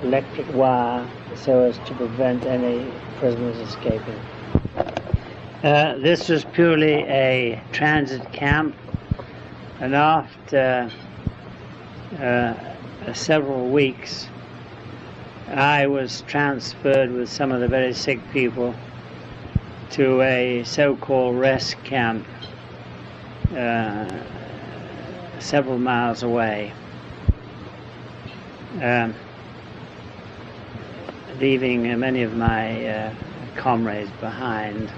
electric wire so as to prevent any prisoners escaping. This was purely a transit camp, and after several weeks I was transferred with some of the very sick people to a so-called rest camp several miles away, leaving many of my comrades behind.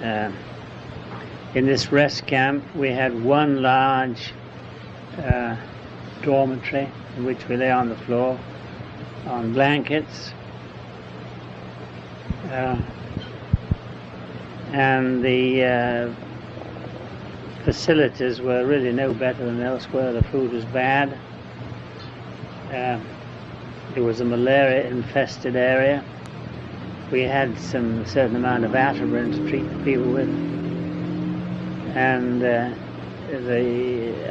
In this rest camp we had one large dormitory in which we lay on the floor on blankets, and the facilities were really no better than elsewhere. The food was bad. It was a malaria-infested area. We had some certain amount of atropine to treat the people with, and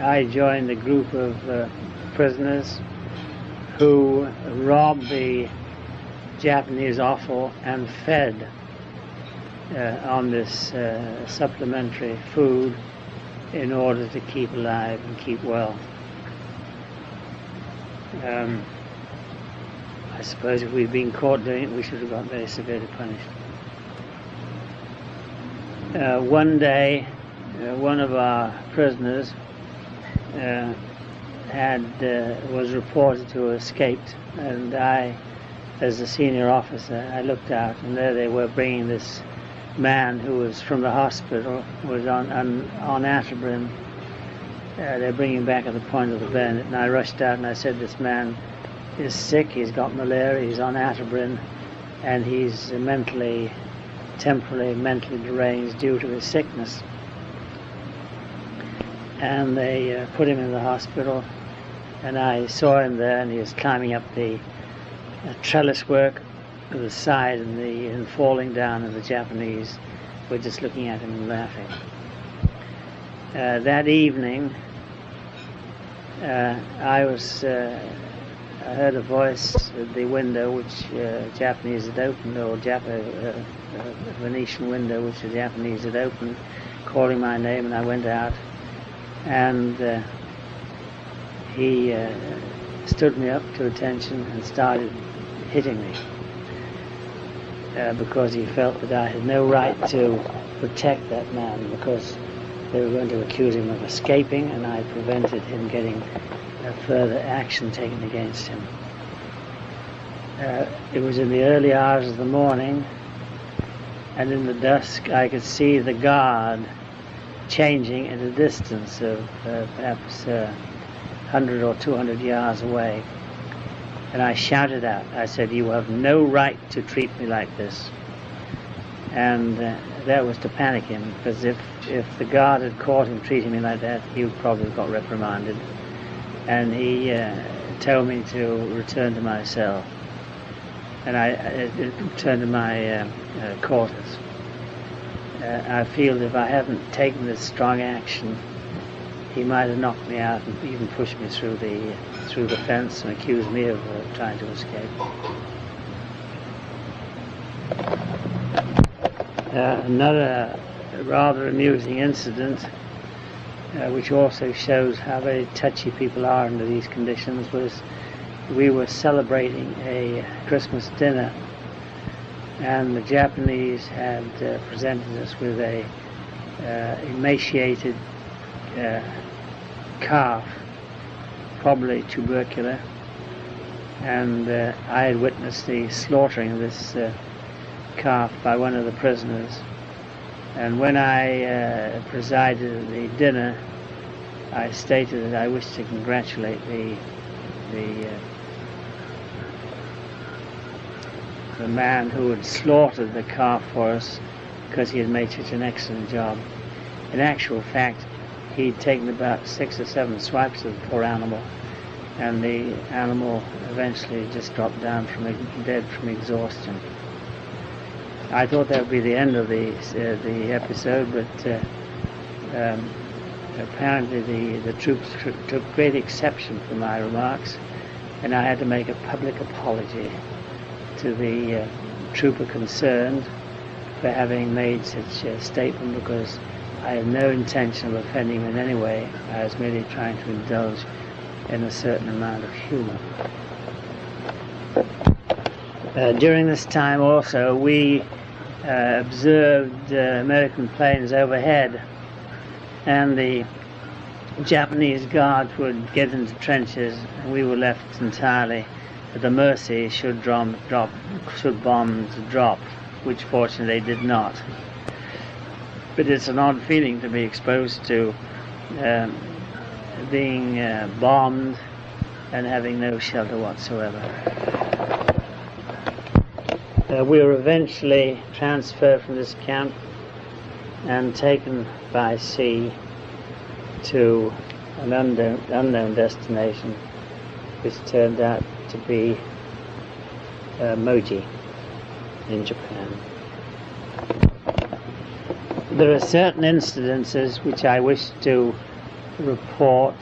I joined a group of prisoners who robbed the Japanese offal and fed on this supplementary food in order to keep alive and keep well. I suppose if we'd been caught doing it, we should have got very severely punished. One day, one of our prisoners was reported to have escaped, and I, as a senior officer, I looked out, and there they were bringing this man who was from the hospital, was on atropine. They're bringing him back at the point of the bayonet, and I rushed out and I said, this man is sick, he's got malaria, he's on atropine, and he's temporarily mentally deranged due to his sickness. And they put him in the hospital, and I saw him there, and he was climbing up the trellis work to the side and falling down, and the Japanese were just looking at him and laughing. That evening, I heard a voice at the window which Japanese had opened, or Venetian window which the Japanese had opened, calling my name, and I went out, and he stood me up to attention and started hitting me because he felt that I had no right to protect that man, because they were going to accuse him of escaping, and I prevented him getting further action taken against him. It was in the early hours of the morning, and in the dusk I could see the guard changing at a distance of perhaps 100 or 200 yards away. And I shouted out, I said, "You have no right to treat me like this." And that was to panic him, because if the guard had caught him treating me like that, he would probably have got reprimanded. And he told me to return to my cell, and I returned to my quarters. I feel if I hadn't taken this strong action, he might have knocked me out and even pushed me through the fence and accused me of trying to escape. Another rather amusing incident, which also shows how very touchy people are under these conditions, was we were celebrating a Christmas dinner, and the Japanese had presented us with a emaciated calf, probably tubercular, and I had witnessed the slaughtering of this calf by one of the prisoners. And when I presided at the dinner, I stated that I wished to congratulate the man who had slaughtered the calf for us, because he had made such an excellent job. In actual fact, he'd taken about 6 or 7 swipes of the poor animal, and the animal eventually just dropped down dead from exhaustion. I thought that would be the end of the episode, but apparently the troops took great exception to my remarks, and I had to make a public apology to the trooper concerned for having made such a statement, because I had no intention of offending him in any way. I was merely trying to indulge in a certain amount of humor. During this time also, we observed American planes overhead, and the Japanese guards would get into trenches, and we were left entirely at the mercy should bombs drop, which fortunately they did not. But it's an odd feeling to be exposed to being bombed and having no shelter whatsoever. We were eventually transferred from this camp and taken by sea to an unknown destination, which turned out to be Moji in Japan. There are certain incidences which I wish to report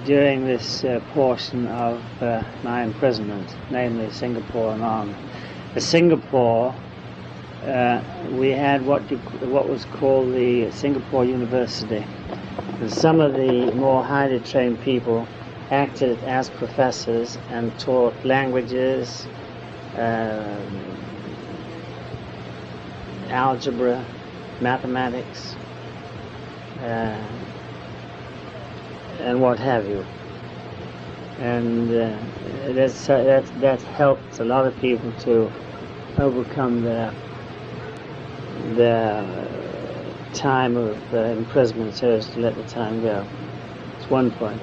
during this portion of my imprisonment, namely Singapore and on. In Singapore, we had what was called the Singapore University. And some of the more highly trained people acted as professors and taught languages, algebra, mathematics, and what have you. And that helped a lot of people to overcome their time of imprisonment, so as to let the time go. That's one point.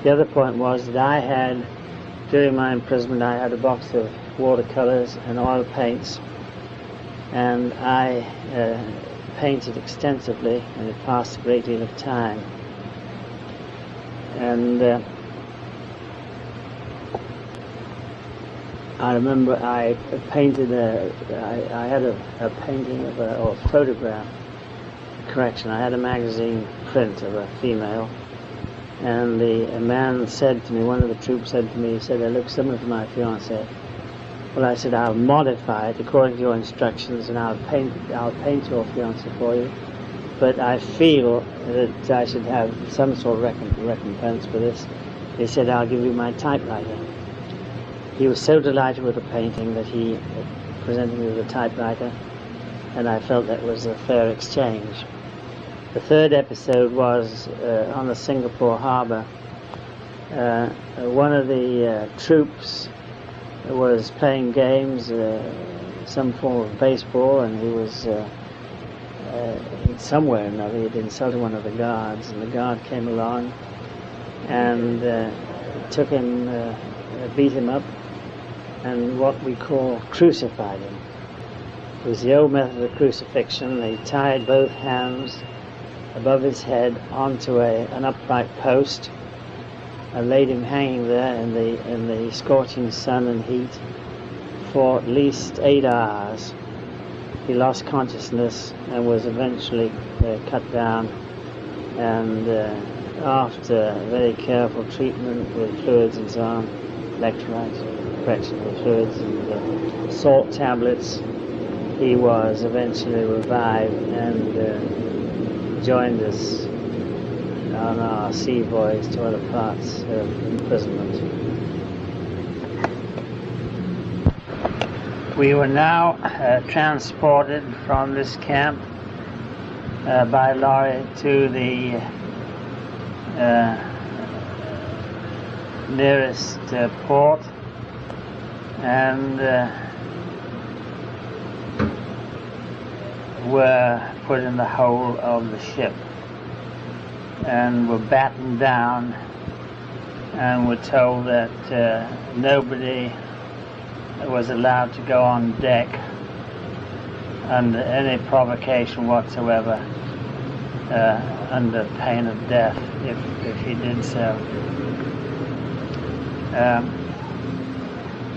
The other point was that during my imprisonment, I had a box of watercolors and oil paints, and I painted extensively, and it passed a great deal of time. And I remember I painted I had a painting of or a photograph. Correction, I had a magazine print of a female, and a man said to me, one of the troops said to me, he said, "I look similar to my fiancée." Well, I said, "I'll modify it according to your instructions, and I'll paint your fiancée for you. But I feel that I should have some sort of recompense for this." He said, "I'll give you my typewriter." He was so delighted with the painting that he presented me with a typewriter, and I felt that was a fair exchange. The third episode was on the Singapore harbour. One of the troops was playing games, some form of baseball, and he was somewhere or another he'd insulted one of the guards, and the guard came along and took him, beat him up, and what we call crucified him. It was the old method of crucifixion. They tied both hands above his head onto an upright post and laid him hanging there in the scorching sun and heat for at least 8 hours. He lost consciousness and was eventually cut down, and after very careful treatment with fluids and so on, electrolytes, correction with fluids and salt tablets, he was eventually revived and joined us on our sea voyage to other parts of imprisonment. We were now transported from this camp by lorry to the nearest port, and were put in the hold of the ship and were battened down, and were told that nobody was allowed to go on deck under any provocation whatsoever, under pain of death if he did so.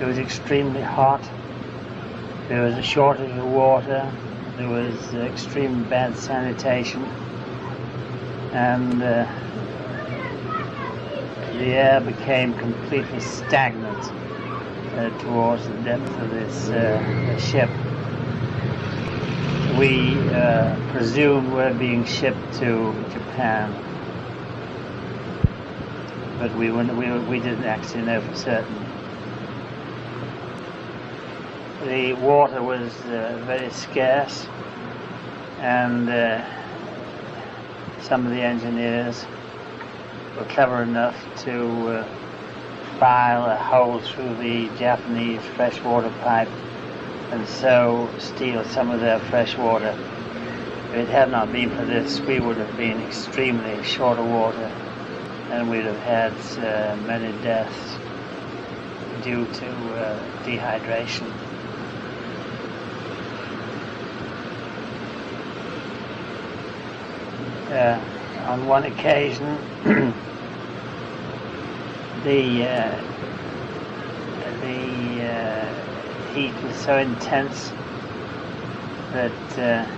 It was extremely hot. There was a shortage of water. There was extremely bad sanitation, and the air became completely stagnant towards the depth of this ship. We presumed were being shipped to Japan, but we didn't actually know for certain. The water was very scarce, and some of the engineers were clever enough to file a hole through the Japanese freshwater pipe and so steal some of their fresh water. If it had not been for this, we would have been extremely short of water, and we'd have had many deaths due to dehydration. On one occasion, the heat was so intense that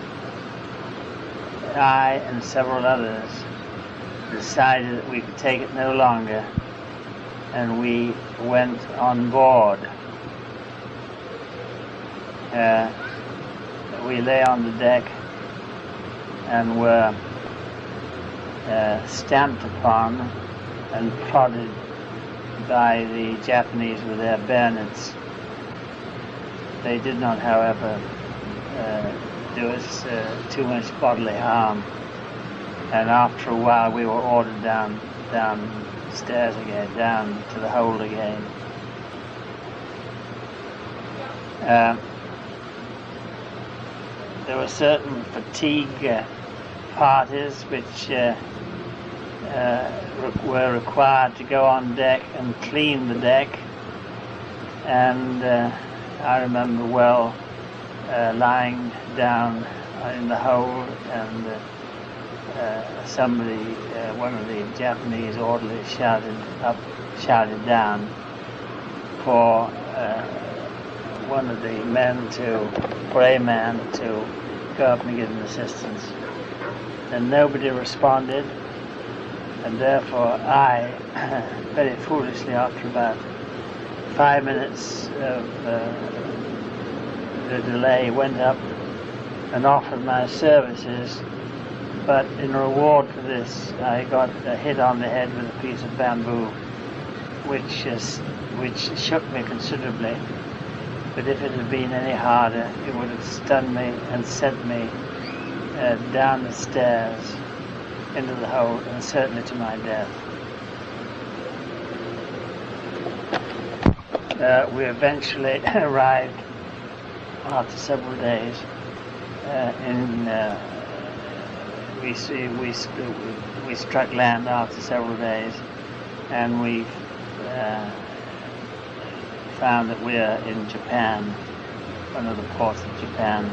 I and several others decided that we could take it no longer, and we went on board. We lay on the deck and were stamped upon and prodded by the Japanese with their bayonets. They did not, however, do us too much bodily harm, and after a while we were ordered downstairs again, down to the hold again. There were certain fatigue parties which were required to go on deck and clean the deck, and I remember well lying down in the hold, and one of the Japanese orderlies shouted down for one of the men for a man to go up and give him assistance. And nobody responded, and therefore I, very foolishly, after about 5 minutes of the delay, went up and offered my services, but in reward for this I got a hit on the head with a piece of bamboo, which shook me considerably. But if it had been any harder, it would have stunned me and sent me down the stairs into the hold, and certainly to my death. We eventually arrived after several days we struck land after several days, and we found that we are in Japan, one of the ports of Japan.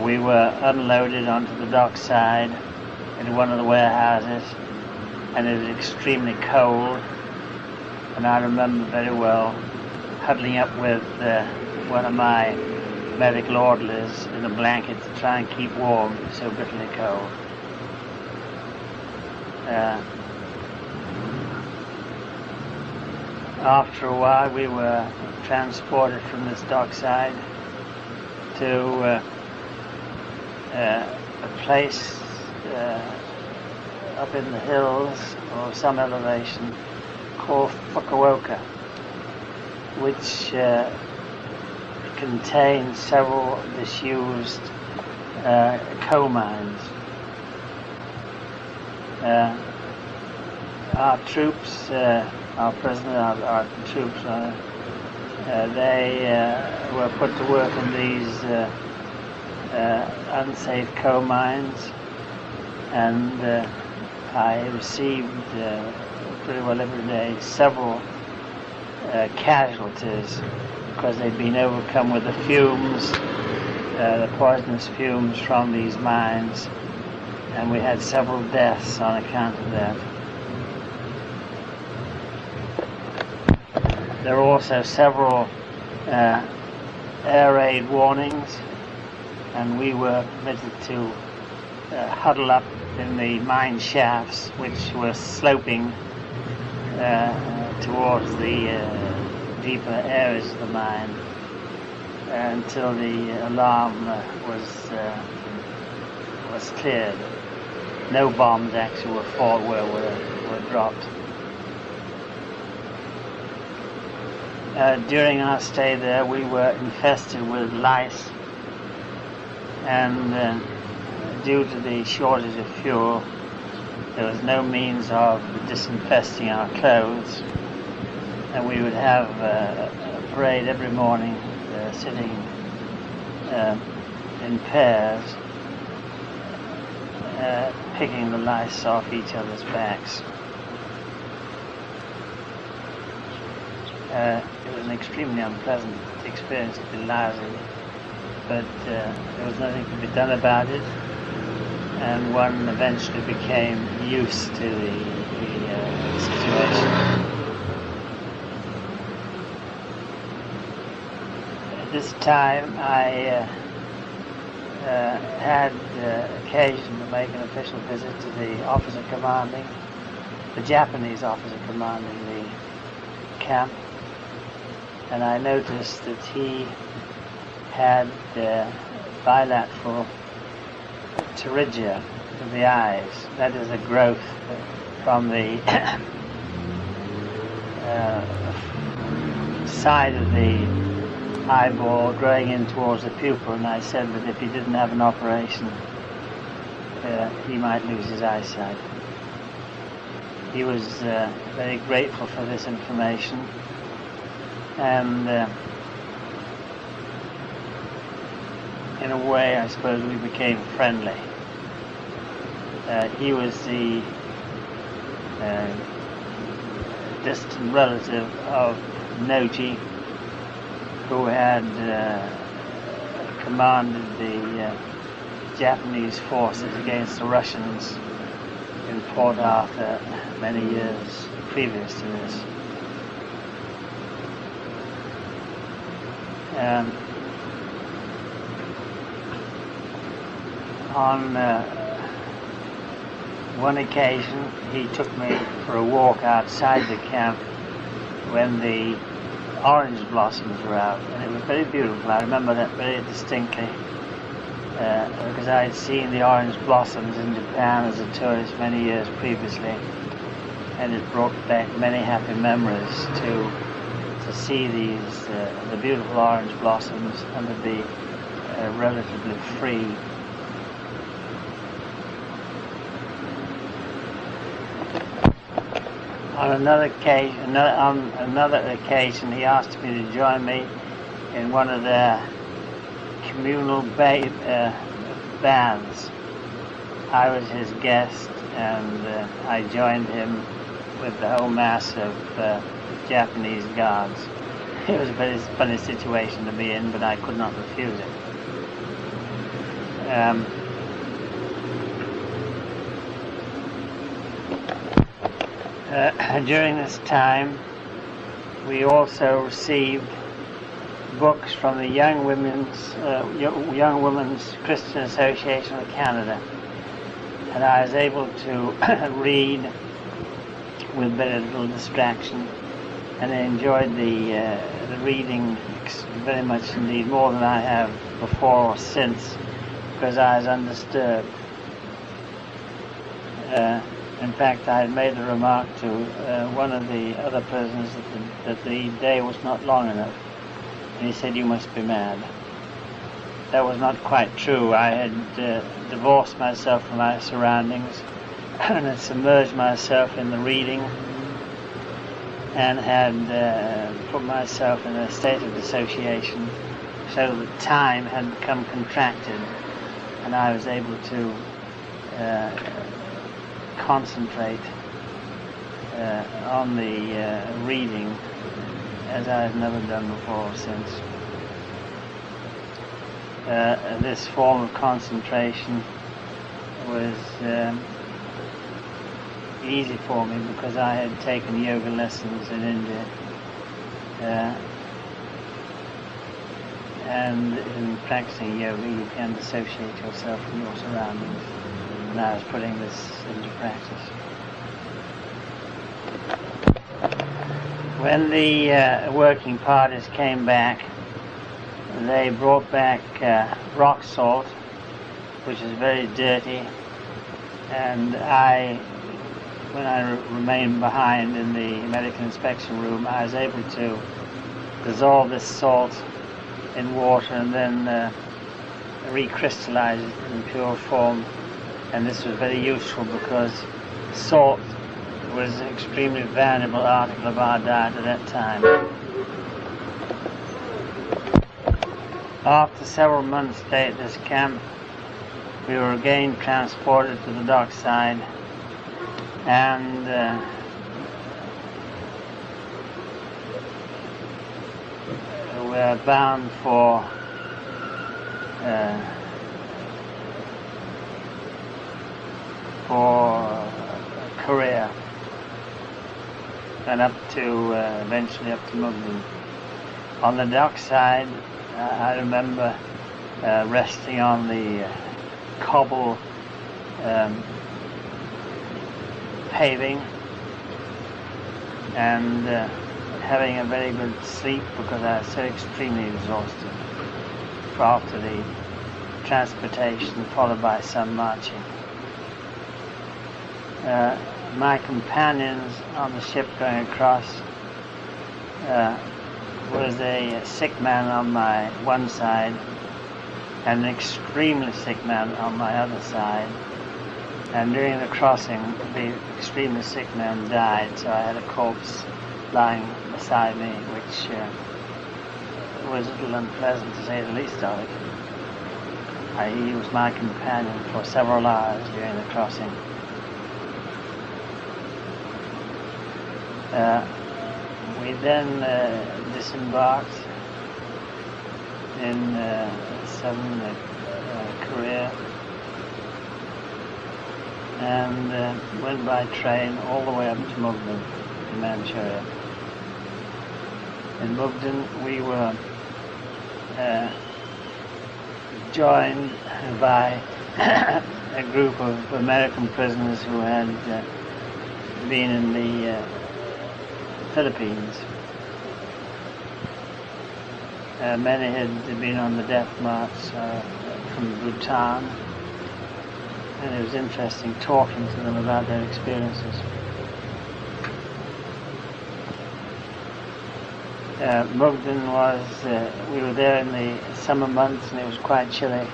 We were unloaded onto the dockside in one of the warehouses, and it was extremely cold, and I remember very well huddling up with one of my medical orderlies in a blanket to try and keep warm. It was so bitterly cold. After a while, we were transported from this dockside to a place up in the hills or some elevation called Fukuoka, which contains several disused coal mines. Our troops, our troops, they were put to work in these unsafe coal mines, and I received pretty well every day several casualties because they'd been overcome with the fumes, the poisonous fumes from these mines, and we had several deaths on account of that. There were also several air raid warnings, and we were permitted to huddle up in the mine shafts, which were sloping towards the deeper areas of the mine until the alarm was cleared. No bombs actually were dropped. During our stay there, we were infested with lice, and due to the shortage of fuel, there was no means of disinfesting our clothes, and we would have a parade every morning, sitting in pairs, picking the lice off each other's backs. It was an extremely unpleasant experience. It was lousy, but there was nothing to be done about it, and one eventually became used to the situation. At this time, I had occasion to make an official visit to the Japanese officer commanding the camp, and I noticed that he had bilateral pterygia of the eyes. That is a growth from the side of the eyeball growing in towards the pupil, and I said that if he didn't have an operation, he might lose his eyesight. He was very grateful for this information, and in a way, I suppose we became friendly. He was the distant relative of Noji, who had commanded the Japanese forces against the Russians in Port Arthur many years previous to this. On one occasion, he took me for a walk outside the camp when the orange blossoms were out, and it was very beautiful. I remember that very distinctly because I had seen the orange blossoms in Japan as a tourist many years previously, and it brought back many happy memories to see these the beautiful orange blossoms and to be relatively free. On another occasion, he asked me to join me in one of their communal bands. I was his guest, and I joined him with the whole mass of Japanese guards. It was a very funny situation to be in, but I could not refuse it. During this time, we also received books from the Young Women's Christian Association of Canada, and I was able to read with very little distraction, and I enjoyed the reading very much indeed, more than I have before or since, because I was undisturbed. In fact, I had made a remark to one of the other prisoners that the day was not long enough, and he said, "You must be mad." That was not quite true. I had divorced myself from my surroundings and had submerged myself in the reading and had put myself in a state of dissociation, so that time had become contracted, and I was able to concentrate on the reading as I have never done before or since. This form of concentration was easy for me because I had taken yoga lessons in India, and in practicing yoga you can dissociate yourself from your surroundings, and I was putting this into practice. When the working parties came back, they brought back rock salt, which is very dirty, and when I remained behind in the medical inspection room, I was able to dissolve this salt in water and then recrystallize it in pure form, and this was very useful because salt was an extremely valuable article of our diet at that time. After several months' stay at this camp, we were again transported to the dockside, and were bound for for Korea and up to eventually up to Mugden. On the dock side, I remember resting on the cobble paving and having a very good sleep because I was so extremely exhausted after the transportation followed by some marching. My companions on the ship going across was a sick man on my one side and an extremely sick man on my other side, and during the crossing the extremely sick man died, so I had a corpse lying beside me, which was a little unpleasant to say the least of it. He was my companion for several hours during the crossing. We then disembarked in southern Korea and went by train all the way up to Mugden in Manchuria. In Mugden we were joined by a group of American prisoners who had been in the Philippines. Many had been on the death march from Bhutan, and it was interesting talking to them about their experiences. Mugden was, we were there in the summer months and it was quite chilly,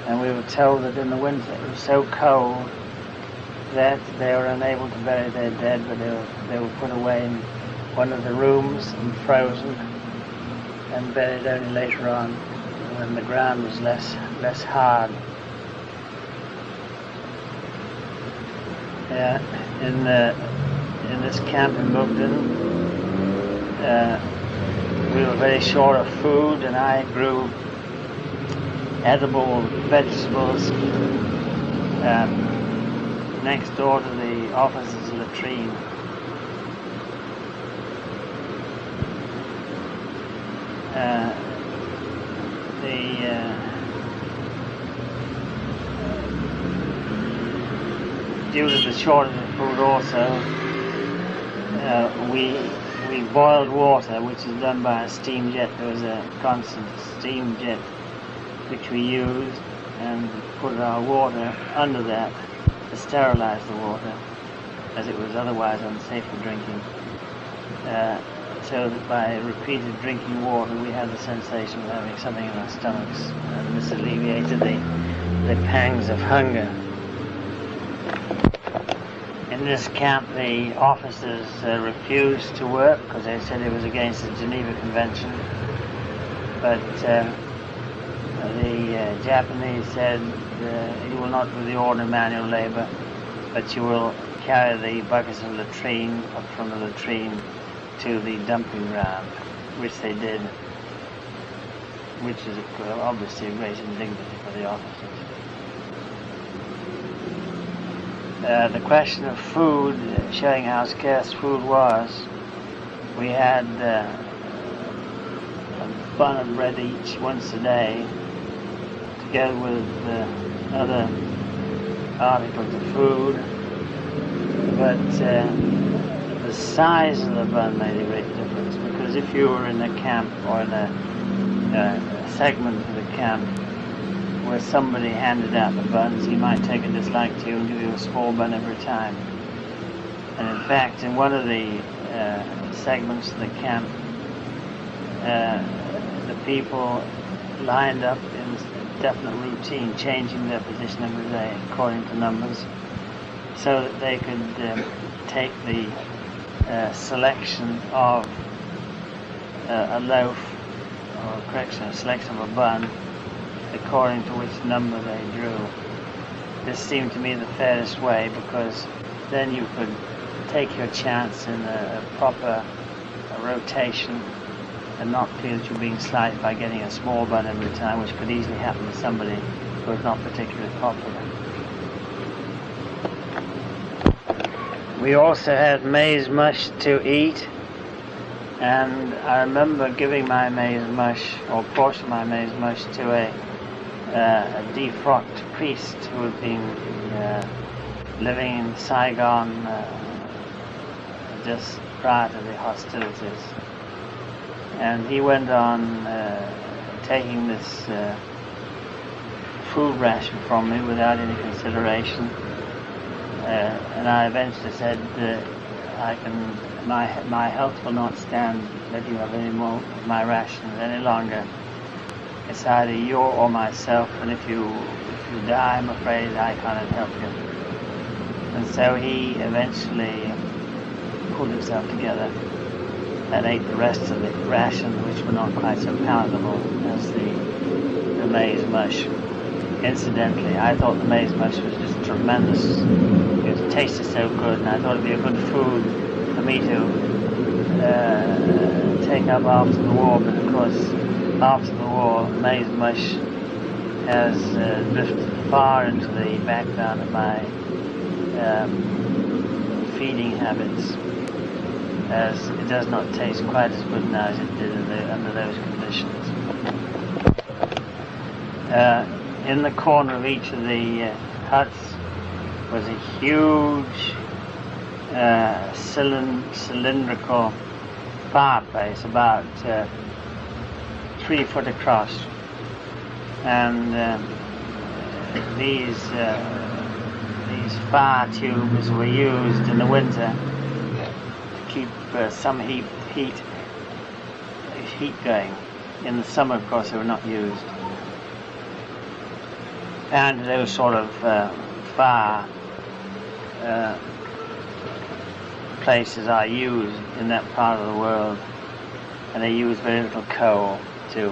and we were told that in the winter it was so cold that they were unable to bury their dead, but they were put away in one of the rooms and frozen and buried only later on when the ground was less hard. In this camp in Mugden, we were very short of food, and I grew edible vegetables next door to the officers' latrine. Due to the shortage of food also, we boiled water, which is done by a steam jet. There was a constant steam jet which we used, and put our water under that to sterilize the water, as it was otherwise unsafe for drinking. So that by repeated drinking water we had the sensation of having something in our stomachs, and this alleviated the pangs of hunger. In this camp the officers refused to work because they said it was against the Geneva Convention, but the Japanese said you will not do the ordinary manual labor, but you will carry the buckets of latrine up from the latrine to the dumping ground, which they did, which is obviously a great indignity for the officers. The question of food, showing how scarce food was, we had a bun of bread each once a day, together with other articles of food, but the size of the bun made a great difference, because if you were in a camp or in a segment of the camp where somebody handed out the buns, he might take a dislike to you and give you a small bun every time. And in fact, in one of the segments of the camp, the people lined up in definite routine, changing their position every day according to numbers, so that they could take the selection of a loaf, or correction, a selection of a bun, according to which number they drew. This seemed to me the fairest way, because then you could take your chance in a proper rotation and not feel that you're being slighted by getting a small bun every time, which could easily happen to somebody who was not particularly popular. We also had maize mush to eat, and I remember giving my maize mush, or portion of my maize mush, to a defrocked priest who had been living in Saigon just prior to the hostilities. And he went on taking this food ration from me without any consideration. And I eventually said, my health will not stand letting you have any more of my rations any longer. It's either you or myself, and if you die, I'm afraid I cannot help you. And so he eventually pulled himself together and ate the rest of the rations, which were not quite so palatable as the maize mush. Incidentally, I thought the maize mush was just tremendous. It tasted so good, and I thought it'd be a good food for me to take up after the war. But of course, after the war, maize mush has drifted far into the background of my feeding habits, as it does not taste quite as good now as it did under those conditions. In the corner of each of the huts was a huge cylindrical fireplace, about 3 foot across, and these fire tubes were used in the winter to keep some heat going. In the summer, of course, they were not used. And those sort of fire places are used in that part of the world, and they use very little coal to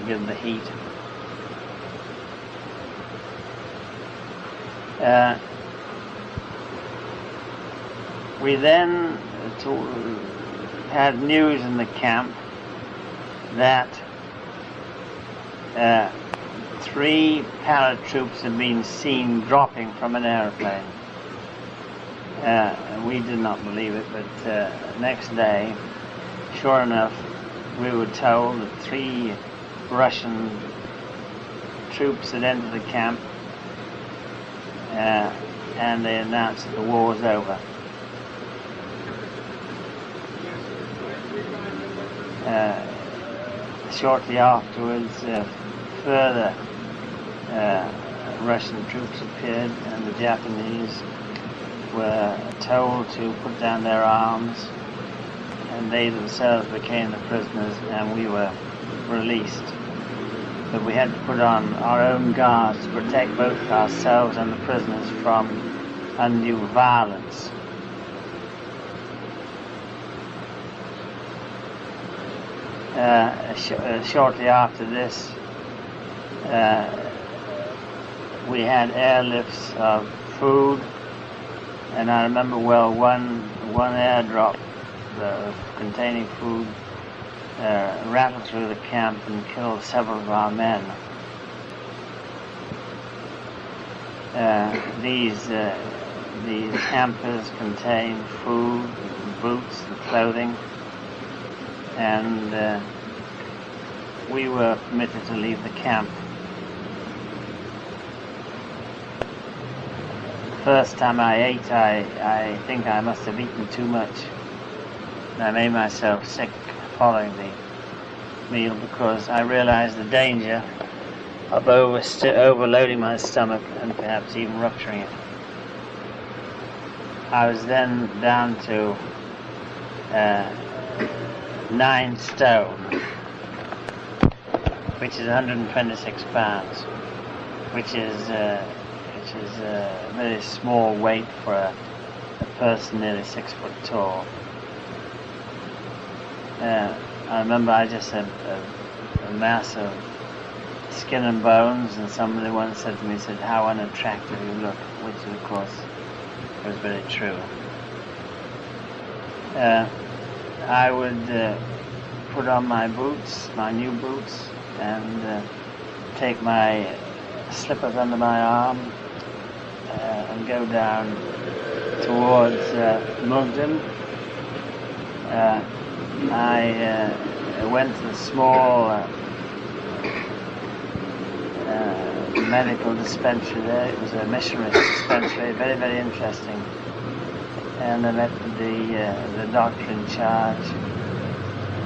give the heat. We then had news in the camp that 3 paratroops had been seen dropping from an airplane. We did not believe it, but next day, sure enough, we were told that 3 Russian troops had entered the camp, and they announced that the war was over. Shortly afterwards, further Russian troops appeared, and the Japanese were told to put down their arms, and they themselves became the prisoners, and we were released. But we had to put on our own guards to protect both ourselves and the prisoners from undue violence. Shortly after this, we had airlifts of food, and I remember well one airdrop containing food rattled through the camp and killed several of our men. These hampers contain food, boots, and clothing, and we were permitted to leave the camp. First time I ate, I think I must have eaten too much. And I made myself sick following the meal because I realized the danger of overloading my stomach and perhaps even rupturing it. I was then down to 9 stone, which is 126 pounds, which is a very small weight for a person nearly 6 foot tall. I remember I just had a mass of skin and bones, and somebody once said to me, "How unattractive you look," which of course was very true. I would put on my boots, my new boots, and take my slippers under my arm and go down toward towards Mugden. I went to the small medical dispensary there. It was a missionary dispensary, very, very interesting. And I met the doctor in charge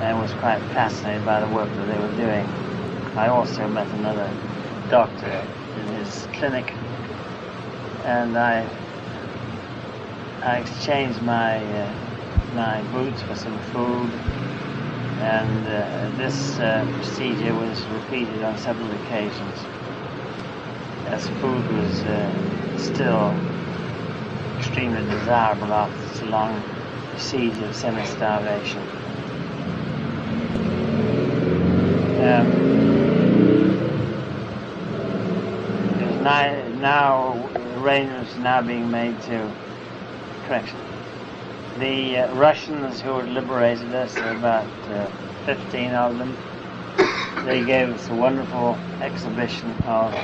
and was quite fascinated by the work that they were doing. I also met another doctor in his clinic, and I exchanged my boots for some food, and this procedure was repeated on several occasions as food was still extremely desirable after this long procedure of semi-starvation. Now arrangements now being made to correction. The Russians who had liberated us, about 15 of them, they gave us a wonderful exhibition of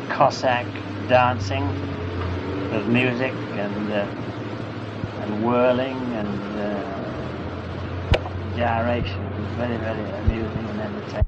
Cossack dancing with music and whirling and gyration. It was very, very amusing and entertaining.